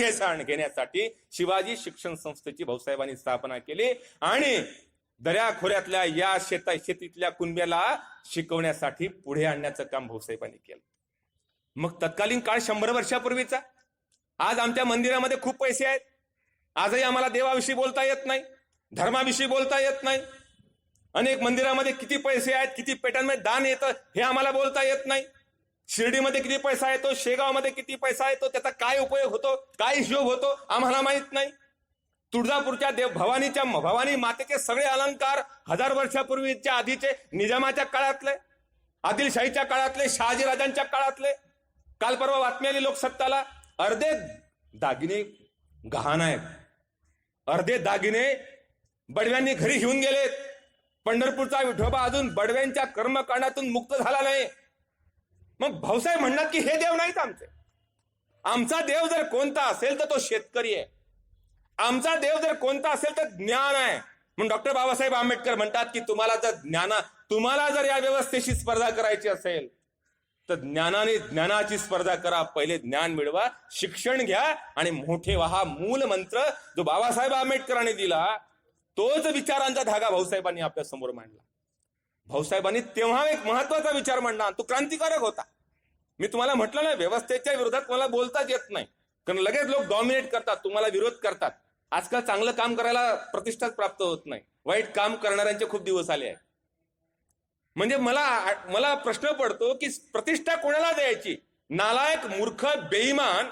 घेण्यासाठी शिवाजी शिक्षण संस्थेची भाऊसाहेबांनी स्थापना केली आणि दर्याखोऱ्यातल्या या शेतीतल्या कुणब्याला शिकवण्यासाठी पुढे आणण्याचं काम भाऊसाहेबांनी केलं. मग तत्कालीन काळ 100 वर्षापूर्वीचा. आज आमच्या मंदिरामध्ये खूप पैसे आहेत, आजही आम्हाला देवाविषयी बोलता येत नाही, धर्माविषयी बोलता येत नाही. अनेक मंदिरामध्ये किती पैसे आहेत, किती पेटांमध्ये दान येतं हे आम्हाला बोलता येत नाही. शिर्डीमध्ये किती पैसा येतो, शेगावमध्ये किती पैसा येतो, त्याचा काय उपयोग होतो, काय हिशोब होतो आम्हाला माहित नाही. तुळजापूरच्या भवानी मातेचे सगळे अलंकार 1000 वर्षापूर्वीच्या आधीचे, निजामाच्या काळातले, आदिलशाहीच्या काळातले, शहाजीराजांच्या काळातले. काल परवा बातमी आली लोकसत्ताला, अर्धे दागिने गहाण आहेत, अर्धे दागिने बडव्यांनी घरी घेऊन गेलेत. पंढरपूरचा विठोबा अजून बडव्यांच्या कर्मकांडातून मुक्त झाला नाही. मग भाऊसाहेब म्हणतात की हे देव नाहीत आमचे. आमचा देव जर कोणता असेल तर तो शेतकरी आहे. आमचा देव जर कोणता असेल तर ज्ञान आहे. म्हणून डॉक्टर बाबासाहेब आंबेडकर म्हणतात की तुम्हाला जर या व्यवस्थेशी स्पर्धा करायची असेल तर ज्ञानाची स्पर्धा करा. पहिले ज्ञान मिळवा, शिक्षण घ्या आणि मोठे व्हा. हा मूल मंत्र जो बाबासाहेब आंबेडकरांनी दिला तोच विचारांचा धागा भाऊसाहेबांनी आपल्या समोर मांडला. भाऊसाहेबांनी तेव्हा एक महत्वाचा विचार मांडला, तो क्रांतिकारक होता. मी तुम्हाला म्हटलं ना, व्यवस्थेच्या विरोधात मला बोलताच येत नाही, कारण लगेच लोक डॉमिनेट करतात, तुम्हाला विरोध करतात. आजकाल चांगलं काम करायला प्रतिष्ठाच प्राप्त होत नाही, वाईट काम करणाऱ्यांचे खूप दिवस आले आहेत. म्हणजे मला प्रश्न पडतो की प्रतिष्ठा कोणाला द्यायची? नालायक, मूर्ख, बेईमान,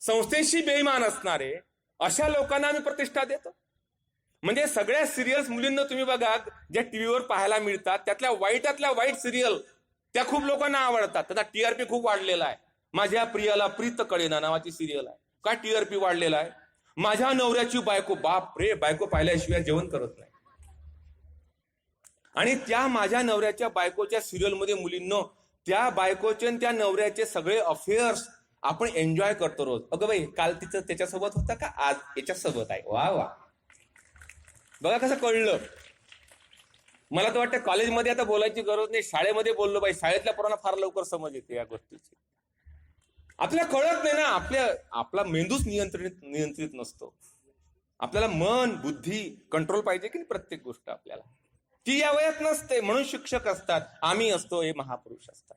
संस्थेशी बेईमान असणारे अशा लोकांना आम्ही प्रतिष्ठा देतो. म्हणजे सगळ्या सिरियल्स मुलींना तुम्ही बघा ज्या टीव्हीवर पाहायला मिळतात, त्यातल्या वाईट सिरियल त्या खूप लोकांना आवडतात. त्यांना टीआरपी खूप वाढलेला आहे. माझ्या प्रियाला प्रीत कळेना नावाची सिरियल आहे, काय टीआरपी वाढलेला आहे. माझ्या नवऱ्याची बायको, बाप रे, बायको पाहिल्याशिवाय जेवण करत नाही. आणि त्या माझ्या नवऱ्याच्या बायकोच्या सिरियलमध्ये मुलींनो त्या बायकोचे आणि त्या नवऱ्याचे सगळे अफेअर्स आपण एन्जॉय करतो रोज. अगं बाई, काल तिचं त्याच्यासोबत होतं का, आज याच्यासोबत आहे. वा वा, बघा कसं कळलं. मला तर वाटतं कॉलेजमध्ये आता बोलायची गरज नाही, शाळेमध्ये बोललो पाहिजे. शाळेतल्या पोरांना फार लवकर समज येते या गोष्टीची. आपल्याला कळत नाही ना, आपला मेंदूच नियंत्रित नसतो. आपल्याला मन, बुद्धी कंट्रोल पाहिजे की प्रत्येक गोष्ट आपल्याला ती या वयात नसते. म्हणून शिक्षक असतात, आम्ही असतो, हे महापुरुष असतात.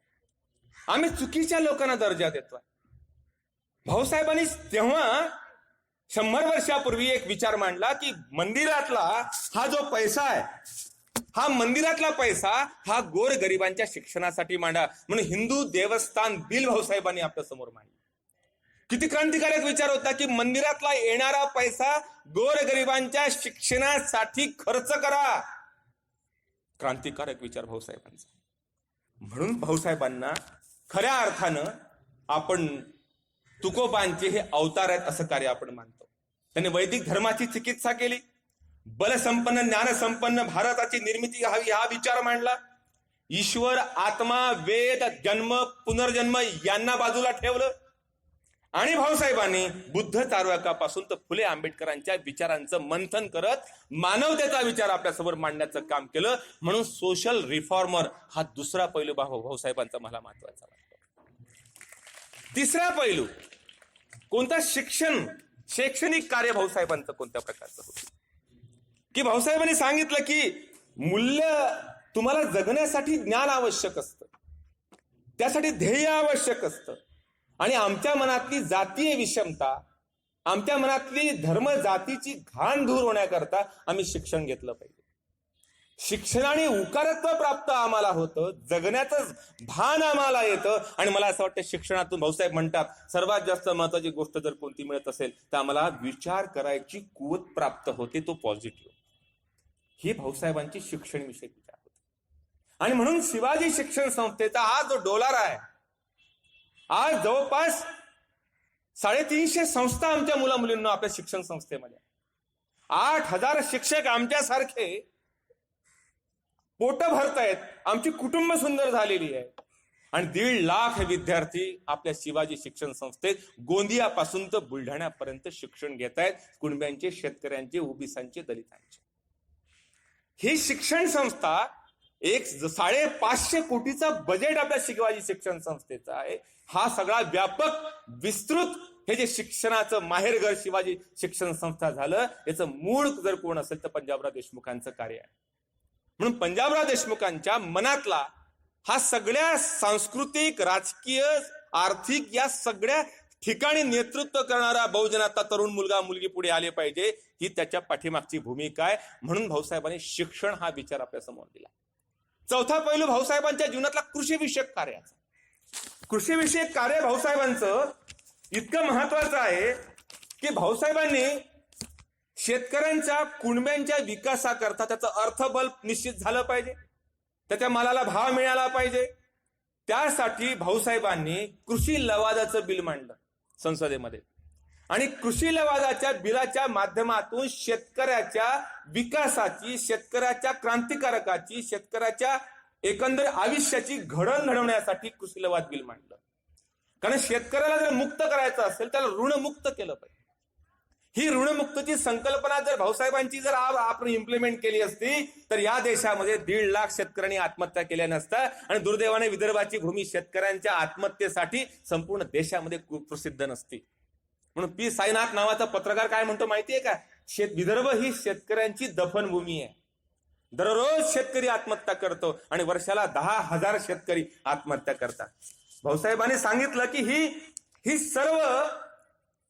आम्ही चुकीच्या लोकांना दर्जा देतोय. भाऊसाहेबांनी तेव्हा 100 वर्षापूर्वी एक विचार मांडला की मंदिरातला हा जो पैसा आहे, हा मंदिरातला पैसा हा गोरगरिबांच्या शिक्षणासाठी मांडा. म्हणून हिंदू देवस्थान बिल भाऊसाहेबांनी आपल्या समोर मांडलं. किती क्रांतिकारक विचार होता की मंदिरातला येणारा पैसा गोरगरिबांच्या शिक्षणासाठी खर्च करा. क्रांतिकारक विचार भाऊसाहेबांचा. म्हणून भाऊसाहेबांना खऱ्या अर्थानं आपण तुकोबांचे हे अवतार आहेत असं कार्य आपण मानतो. त्यांनी वैदिक धर्माची चिकित्सा केली, बलसंपन्न, ज्ञानसंपन्न भारताची निर्मिती हवी हा विचार मांडला. ईश्वर, आत्मा, वेद, जन्म, पुनर्जन्म यांना बाजूला ठेवलं. आणि भाऊसाहेबांनी बुद्ध चार्वाकापासून तर फुले आंबेडकरांच्या विचारांचं मंथन करत मानवतेचा विचार आपल्यासमोर मांडण्याचं काम केलं. म्हणून सोशल रिफॉर्मर हा दुसरा पैलू भाऊसाहेबांचा मला महत्वाचा वाटतो. तिसरा पैलू कोणता? शैक्षणिक कार्य भाऊसाहेबांचं कोणत्या प्रकारचं होतं? की भाऊसाहेबांनी सांगितलं की मूल्य, तुम्हाला जगण्यासाठी ज्ञान आवश्यक असतं, त्यासाठी ध्येय आवश्यक असतं. आणि आमच्या मनातली जातीय विषमता, आमच्या मनातली धर्म जातीची घाण दूर होण्याकरता आम्ही शिक्षण घेतलं पाहिजे. शिक्षणाने उकारत्व प्राप्त आम्हाला होतं, जगण्याचं भान आम्हाला येतं. आणि मला असं वाटतं शिक्षणातून भाऊसाहेब म्हणतात सर्वात जास्त महत्वाची गोष्ट जर कोणती मिळत असेल तर आम्हाला विचार करायची कुवत प्राप्त होते, तो पॉझिटिव्ह. ही भाऊसाहेबांची शिक्षणविषयक विचार होते. आणि म्हणून शिवाजी शिक्षण संस्थेचा हा जो डोलार आहे, आज जवळपास 350 संस्था आमच्या मुलामुलींना आपल्या शिक्षण संस्थेमध्ये, 8000 शिक्षक आमच्यासारखे पोट भरतायत, आमची कुटुंब सुंदर झालेली आहे. आणि 1.5 लाख विद्यार्थी आपल्या शिवाजी शिक्षण संस्थेत गोंदियापासून तर बुलढाण्यापर्यंत शिक्षण घेत आहेत, कुणब्यांचे, शेतकऱ्यांचे, ओबीसींचे, दलितांचे. ही शिक्षण संस्था 550 कोटीचा बजेट आपल्या शिवाजी शिक्षण संस्थेचा आहे. हा सगळा व्यापक विस्तृत हे जे शिक्षणाचं माहेरघर शिवाजी शिक्षण संस्था झालं, याचं मूळ जर कोण असेल तर पंजाबराव देशमुखांचं कार्य आहे. म्हणून पंजाबराव देशमुखांच्या मनातला हा सगळ्या सांस्कृतिक, राजकीय, आर्थिक या सगळ्या ठिकाणी नेतृत्व करणारा बहुजनाचा तरुण मुलगा मुलगी पुढे आले पाहिजे, ही त्याच्या पाठीमागची भूमिका आहे. म्हणून भाऊसाहेबांनी शिक्षण हा विचार आपल्या समोर दिला. चौथा पैलू भाऊसाहेबांच्या जीवनातला कृषीविषयक कार्याचा. कृषीविषयक कार्य भाऊसाहेबांचं इतकं महत्वाचं आहे की भाऊसाहेबांनी शेतकऱ्यांच्या, कुणब्यांच्या विकासाकरता त्याचं अर्थबल निश्चित झालं पाहिजे, त्याच्या मालाला भाव मिळाला पाहिजे. त्यासाठी भाऊसाहेबांनी कृषी लवादाचं बिल मांडलं संसदेमध्ये. आणि कृषी लवादाच्या बिलाच्या माध्यमातून शेतकऱ्याच्या विकासाची, शेतकऱ्याच्या क्रांतिकारकाची, शेतकऱ्याच्या एकंदर आयुष्याची घडण घडवण्यासाठी कृषी लवाद बिल मांडलं. कारण शेतकऱ्याला जर मुक्त करायचं असेल त्याला ऋणमुक्त केलं पाहिजे. ही ऋणमुक्तची संकल्पना जर भाऊसाहेबांची जर आपण इम्प्लिमेंट केली असती तर या देशामध्ये 1.5 लाख शेतकऱ्यांनी आत्महत्या केल्या नसत्या. आणि दुर्दैवाने विदर्भाची भूमी शेतकऱ्यांच्या आत्महत्येसाठी संपूर्ण देशामध्ये प्रसिद्ध नसती. म्हणून पी साईनाथ नावाचा पत्रकार काय म्हणतो माहितीये का? विदर्भ ही शेतकऱ्यांची दफनभूमी आहे. दररोज शेतकरी आत्महत्या करतो आणि वर्षाला 10,000 शेतकरी आत्महत्या करतात. भाऊसाहेबांनी सांगितलं की ही सर्व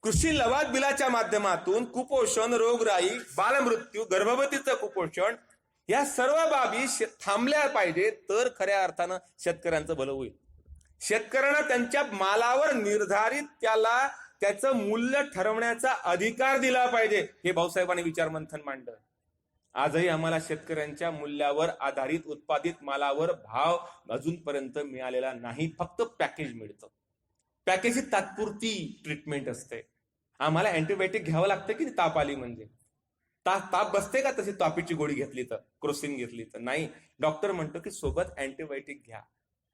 कृषी लवाद बिलाच्या माध्यमातून कुपोषण, रोगराई, बालमृत्यू, गर्भवतीचं कुपोषण या सर्व बाबी थांबल्या पाहिजे तर खऱ्या अर्थानं शेतकऱ्यांचं भलं होईल. शेतकऱ्यांना त्यांच्या मालावर निर्धारित त्याचं मूल्य ठरवण्याचा अधिकार दिला पाहिजे. हे भाऊसाहेबांनी विचारमंथन मांडलं. आजही आम्हाला शेतकऱ्यांच्या मूल्यावर आधारित उत्पादित मालावर भाव अजूनपर्यंत मिळालेला नाही. फक्त पॅकेज मिळतं. पॅकेजची तात्पुरती ट्रीटमेंट असते. आम्हाला अँटीबायोटिक घ्यावं लागतं की ताप आली म्हणजे ताप बसते का तशी तापीची गोळी घेतली तर, क्रोसिन घेतली तर? नाही. डॉक्टर म्हणतो की सोबत अँटीबायोटिक घ्या.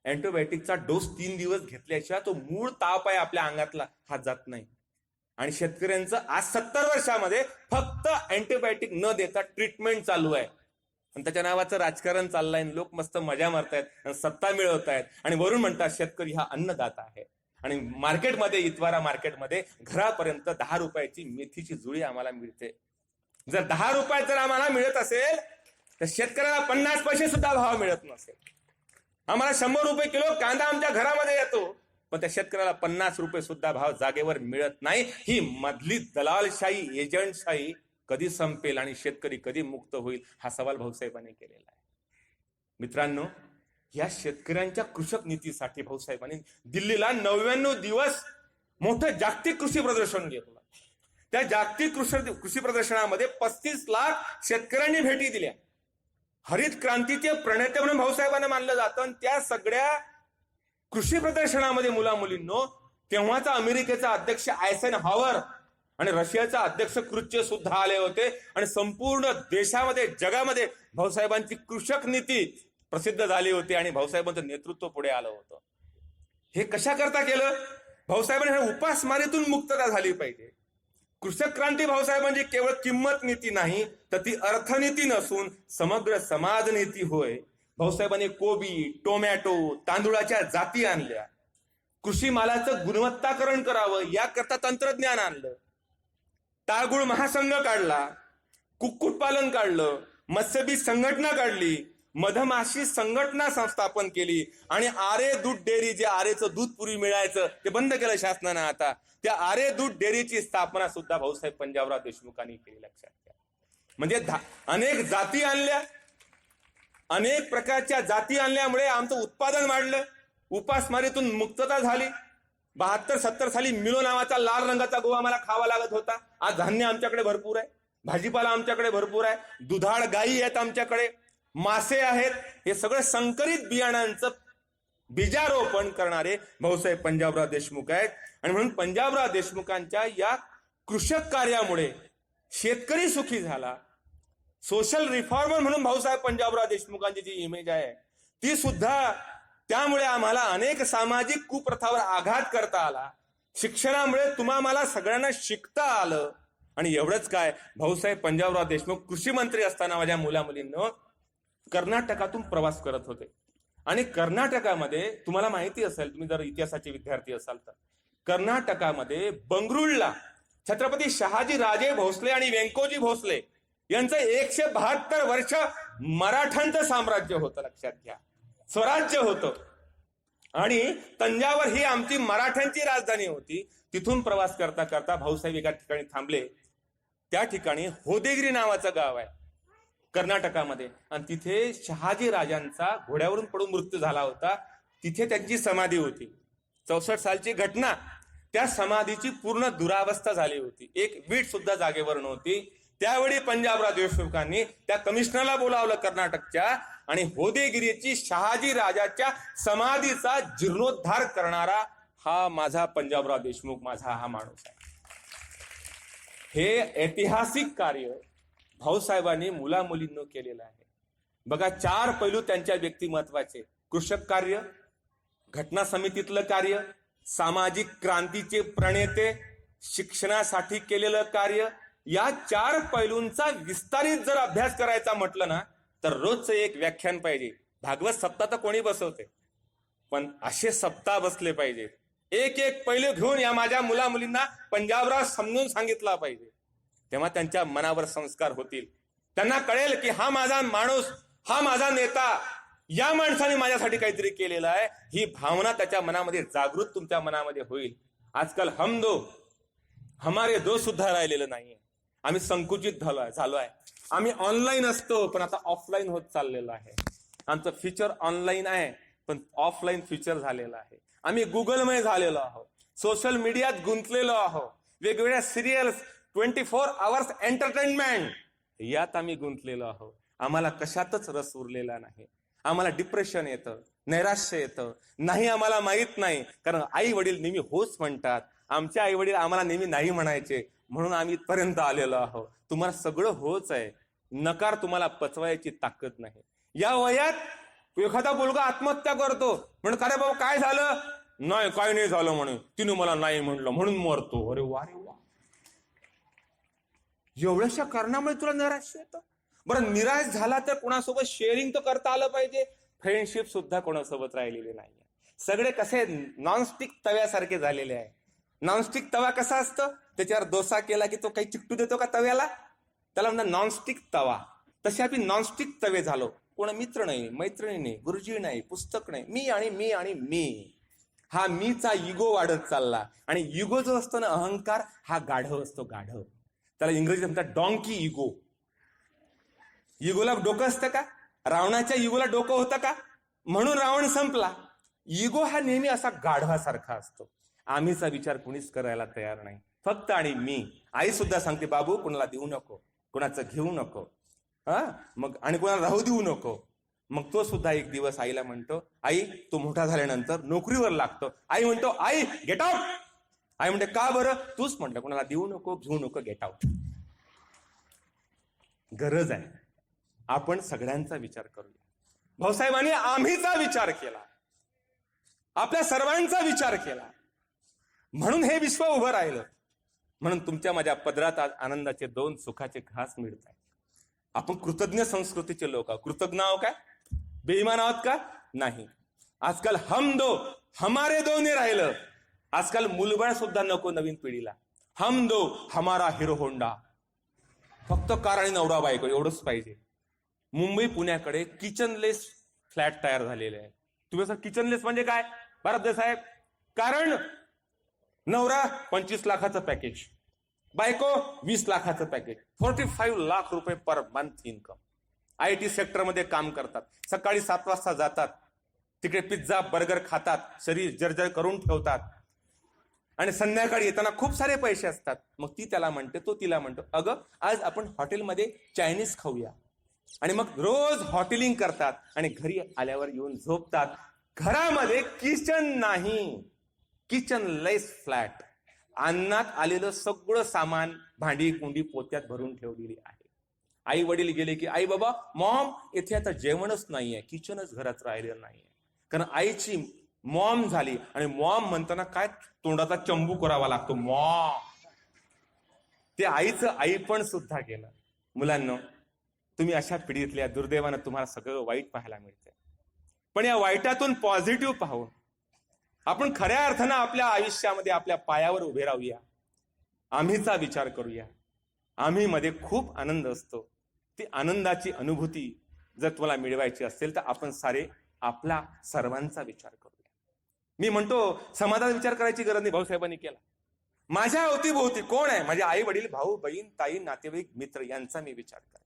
अँटीबायोटिकचा डोस 3 दिवस घेतल्याशिवाय तो मूळ ताप आहे आपल्या अंगातला हा जात नाही. आणि शेतकऱ्यांचं आज 70 वर्षामध्ये फक्त अँटीबायोटिक न देता ट्रीटमेंट चालू आहे. आणि त्याच्या नावाचं राजकारण चाललंय. लोक मस्त मजा मारतायत, सत्ता मिळवतायत आणि वरून म्हणतात शेतकरी हा अन्नदाता आहे. आणि मार्केटमध्ये, इतवारा मार्केटमध्ये घरापर्यंत 10 रुपयाची मेथीची जुळी आम्हाला मिळते. जर 10 रुपयात जर आम्हाला मिळत असेल तर शेतकऱ्याला 50 पैसे सुद्धा भाव मिळत नसेल. आम्हाला 100 रुपये किलो कांदा आमच्या घरामध्ये येतो पण त्या शेतकऱ्याला 50 रुपये सुद्धा भाव जागेवर मिळत नाही. ही मधली दलालशाही, एजंटशाही कधी संपेल आणि शेतकरी कधी मुक्त होईल हा सवाल भाऊसाहेबांनी केलेला आहे. मित्रांनो, या शेतकऱ्यांच्या कृषक नीतीसाठी भाऊसाहेबांनी दिल्लीला 99 दिवस मोठं जागतिक कृषी प्रदर्शन घेतलं. त्या जागतिक कृषी प्रदर्शनामध्ये 35 लाख शेतकऱ्यांनी भेटी दिल्या. हरित क्रांतीचे प्रणेते म्हणून भाऊसाहेबांना मानलं जातं. आणि त्या सगळ्या कृषी प्रदर्शनामध्ये मुलामुलींनो तेव्हाचा अमेरिकेचा अध्यक्ष आयसेनहॉवर आणि रशियाचा अध्यक्ष क्रुश्चेव सुद्धा आले होते. आणि संपूर्ण देशामध्ये, जगामध्ये भाऊसाहेबांची कृषक नीती प्रसिद्ध झाली होती आणि भाऊसाहेबांचं नेतृत्व पुढे आलं होतं. हे कशा करता केलं? भाऊसाहेबांनी उपासमारीतून मुक्तता झाली पाहिजे. कृषक क्रांती भाऊसाहेबांची केवळ किंमत नीती नाही तर ती अर्थनीती नसून समग्र समाज नीती होय. भाऊसाहेबांनी कोबी, टोमॅटो, तांदूळाच्या जाती आणल्या. कृषी मालाचं गुणवत्ताकरण करावं याकरता तंत्रज्ञान आणलं. ताळगुळ महासंघ काढला, कुक्कुटपालन काढलं, मत्स्यबीज संघटना काढली, मधमाशी संघटना संस्थापन केली आणि आरे दूध डेअरी, जे आरेचं दूध पूर्वी मिळायचं ते बंद केलं शासनानं. आता त्या आरे दूध डेअरीची स्थापना सुद्धा भाऊसाहेब पंजाबराव देशमुखांनी केली. लक्षात घ्या. म्हणजे अनेक जाती आणल्या, अनेक प्रकारच्या जाती आणल्यामुळे आमचं उत्पादन वाढलं, उपासमारीतून मुक्तता झाली. 72-70 साली मिलो नावाचा लाल रंगाचा गहू आम्हाला खावा लागत होता. आज धान्य आमच्याकडे भरपूर आहे, भाजीपाला आमच्याकडे भरपूर आहे, दुधाळ गायी आहेत आमच्याकडे, मासे आहेत. हे सगळं संकरित बियाणांचं बीजारोपण करणारे भाऊसाहेब पंजाबराव देशमुख आहेत. आणि म्हणून पंजाबराव देशमुखांच्या या कृषक कार्यामुळे शेतकरी सुखी झाला. सोशल रिफॉर्मर म्हणून भाऊसाहेब पंजाबराव देशमुखांची जी इमेज आहे ती सुद्धा, त्यामुळे आम्हाला अनेक सामाजिक कुप्रथावर आघात करता आला. शिक्षणामुळे मला सगळ्यांना शिकता आलं. आणि एवढंच काय, भाऊसाहेब पंजाबराव देशमुख कृषी मंत्री असताना माझ्या मुलामुलींना कर्नाटकातून प्रवास करत होते. आणि कर्नाटकामध्ये तुम्हाला माहिती असेल, तुम्ही जर इतिहासाचे विद्यार्थी असाल तर, कर्नाटकामध्ये बंगळुरूला छत्रपती शहाजी राजे भोसले आणि व्यंकोजी भोसले यांचं 172 वर्ष मराठ्यांचं साम्राज्य होतं. लक्षात घ्या, स्वराज्य होतं. आणि तंजावर ही आमची मराठ्यांची राजधानी होती. तिथून प्रवास करता करता भाऊसाहेब एका ठिकाणी थांबले. त्या ठिकाणी होदेगिरी नावाचं गाव आहे कर्नाटकामध्ये. आणि तिथे शहाजी राजांचा घोड्यावरून पडून मृत्यू झाला होता. तिथे त्यांची समाधी होती. 64 सालची घटना. त्या समाधीची पूर्ण दुरावस्था झाली होती. एक वीट सुद्धा जागेवर नव्हती. त्यावेळी पंजाबराव देशमुखांनी त्या कमिशनरला बोलावलं कर्नाटकच्या, आणि होदेगिरीची शहाजी राजाच्या समाधीचा जीर्णोद्धार करणारा हा माझा पंजाबराव देशमुख, माझा हा माणूस आहे. हे ऐतिहासिक कार्य भाऊसाहेबांनी मुला मुलींनो केलेलं आहे. बघा, 4 पैलू त्यांच्या व्यक्तिमत्वाचे: कृषक कार्य, घटना समितीतलं कार्य, सामाजिक क्रांतीचे प्रणेते, शिक्षणासाठी केलेलं कार्य. या 4 पैलूंचा विस्तारित जर अभ्यास करायचा म्हटलं ना तर रोजचं एक व्याख्यान पाहिजे. भागवत सप्ताह तर कोणी बसवते, पण असे सप्ताह बसले पाहिजे. एक एक पैलू घेऊन या माझ्या मुला मुलींना पंजाबराव समजून सांगितला पाहिजे. तेव्हा त्यांच्या मनावर संस्कार होतील. त्यांना कळेल की हा माझा माणूस, हा माझा नेता, या माणसाने माझ्यासाठी काहीतरी केलेलं आहे. ही भावना त्याच्या मनामध्ये जागृत तुमच्या मनामध्ये होईल. आजकाल हम दो हमारे दो सुद्धा राहिलेलं नाहीये. आम्ही संकुचित झालो आहे. आम्ही ऑनलाईन असतो पण आता ऑफलाईन होत चाललेलं आहे. आमचं फ्युचर ऑनलाईन आहे पण ऑफलाईन फ्युचर झालेलं आहे. आम्ही गुगलमय झालेलो आहोत, सोशल मीडियात गुंतलेलो आहोत, वेगवेगळ्या सिरियल्स, 24 आवर्स एंटरटेनमेंट यात आम्ही गुंतलेलो आहोत. आम्हाला कशातच रस उरलेला नाही. आम्हाला डिप्रेशन येतं, नैराश्य येतं. नाही, आम्हाला माहित नाही, कारण आई वडील नेहमी होच म्हणतात. आमचे आई वडील आम्हाला नेहमी नाही म्हणायचे, म्हणून आम्ही इथपर्यंत आलेलो आहोत. तुम्हाला सगळं होच आहे, नकार तुम्हाला पचवायची ताकद नाही. या वयात एखादा मुलगा आत्महत्या करतो, म्हणून अरे बाबा काय झालं, नाही काय नाही झालं म्हणून, तिने मला नाही म्हणलं म्हणून मरतो. अरे वा रे वा, एवढ्याशा कारणामुळे तुला निराश येतं. बरं, निराश झाला तर कोणासोबत शेअरिंग तर करता आलं पाहिजे. फ्रेंडशिप सुद्धा कोणासोबत राहिलेली नाहीये. सगळे कसे नॉनस्टिक तव्यासारखे झालेले आहे. नॉनस्टिक तवा कसा असतो, त्याच्यावर डोसा केला की तो काही चिकटू देतो का तव्याला, त्याला म्हणतात नॉनस्टिक तवा. तसे आम्ही नॉनस्टिक तवे झालो. कोण मित्र नाही, मैत्रिणी नाही, गुरुजी नाही, पुस्तक नाही, मी आणि मी आणि मी. हा मीचा इगो वाढत चालला. आणि इगो जो असतो ना, अहंकार, हा गाढव असतो, गाढव. त्याला इंग्रजीत म्हणतात डॉंकी इगो. इगोला डोकं असतं का? रावणाच्या इगोला डोकं होतं का? म्हणून रावण संपला. इगो हा नेहमी असा गाढवासारखा असतो. आम्हीचा विचार कुणीच करायला तयार नाही, फक्त आणि मी. आई सुद्धा सांगते, बाबू कुणाला देऊ नको, कुणाचं घेऊ नको, मग आणि कुणाला राहू देऊ नको. मग तो सुद्धा एक दिवस आईला म्हणतो, आई तू मोठा झाल्यानंतर नोकरीवर लागतो. आई म्हणतो, आई गेट आउट. आई म्हणते, का बरं? तूच म्हटलं कुणाला देऊ नको, घेऊ नको, गेट आउट. गरज आहे आपण सगळ्यांचा विचार करूया. भाऊसाहेबांनी आम्हीचा विचार केला, आपल्या सर्वांचा विचार केला, म्हणून हे विश्व उभं राहिलं. म्हणून तुमच्या माझ्या पदरात आज आनंदाचे 2 सुखाचे घास मिळत आहेत. आपण कृतज्ञ संस्कृतीचे लोक आहोत. कृतज्ञ आहोत काय? बेईमान आहोत का? नाही. आजकाल हम दो हमारे दो ने राहिलं. आजकाल मुलबाळ सुद्धा नको नवीन पिढीला. हम दो हमारा हिरो होंडा, फक्त कार आणि नवरा बायको एवढंच पाहिजे. मुंबई पुण्याकडे किचनलेस फ्लॅट तयार झालेले आहे. तुम्ही असं किचनलेस म्हणजे काय भारत साहेब? कारण नवरा 25 लाखाचं पॅकेज, बायको 20 लाखाचं पॅकेज, 45 लाख रुपये पर मंथ इन्कम. IT सेक्टरमध्ये काम करतात, सकाळी 7 वाजता जातात, तिकडे पिझ्झा बर्गर खातात, शरीर जर्जर करून ठेवतात, आणि संध्याकाळी येताना खूप सारे पैसे असतात. मग ती त्याला म्हणते, तो तिला म्हणतो, अगं आज आपण हॉटेलमध्ये चायनीज खाऊया. आणि मग रोज हॉटेलिंग करतात आणि घरी आल्यावर येऊन झोपतात. घरामध्ये किचन नाही, किचनलेस फ्लॅट. अन्नात आलेलं सगळं सामान भांडी कुंडी पोत्यात भरून ठेवलेली आहे. आई वडील गेले की, आई बाबा मॉम इथे आता जेवणच नाहीये, किचनच घरात राहिलेलं नाहीये. कारण आईची मॉम झाली, आणि मॉम म्हणताना काय तोंडाचा चंबू करावा लागतो, मॉम. ते आईचं आई पण सुद्धा गेलं. मुलांना, तुम्ही अशा पिढीतल्या, दुर्दैवानं तुम्हाला सगळं वाईट पाहायला मिळतंय. पण या वाईटातून पॉझिटिव्ह पाहून आपण खऱ्या अर्थानं आपल्या आयुष्यामध्ये आपल्या पायावर उभे राहूया. आम्हीचा विचार करूया. आम्ही मध्ये खूप आनंद असतो. ती आनंदाची अनुभूती जर तुम्हाला मिळवायची असेल तर आपण सारे आपला सर्वांचा विचार करूया. मी म्हणतो समाजाचा विचार करायची गरज नाही, भाऊसाहेबांनी केला. माझ्या अवतीभोवती कोण आहे, माझे आई वडील, भाऊ बहीण, ताई, नातेवाईक, मित्र यांचा मी विचार करा.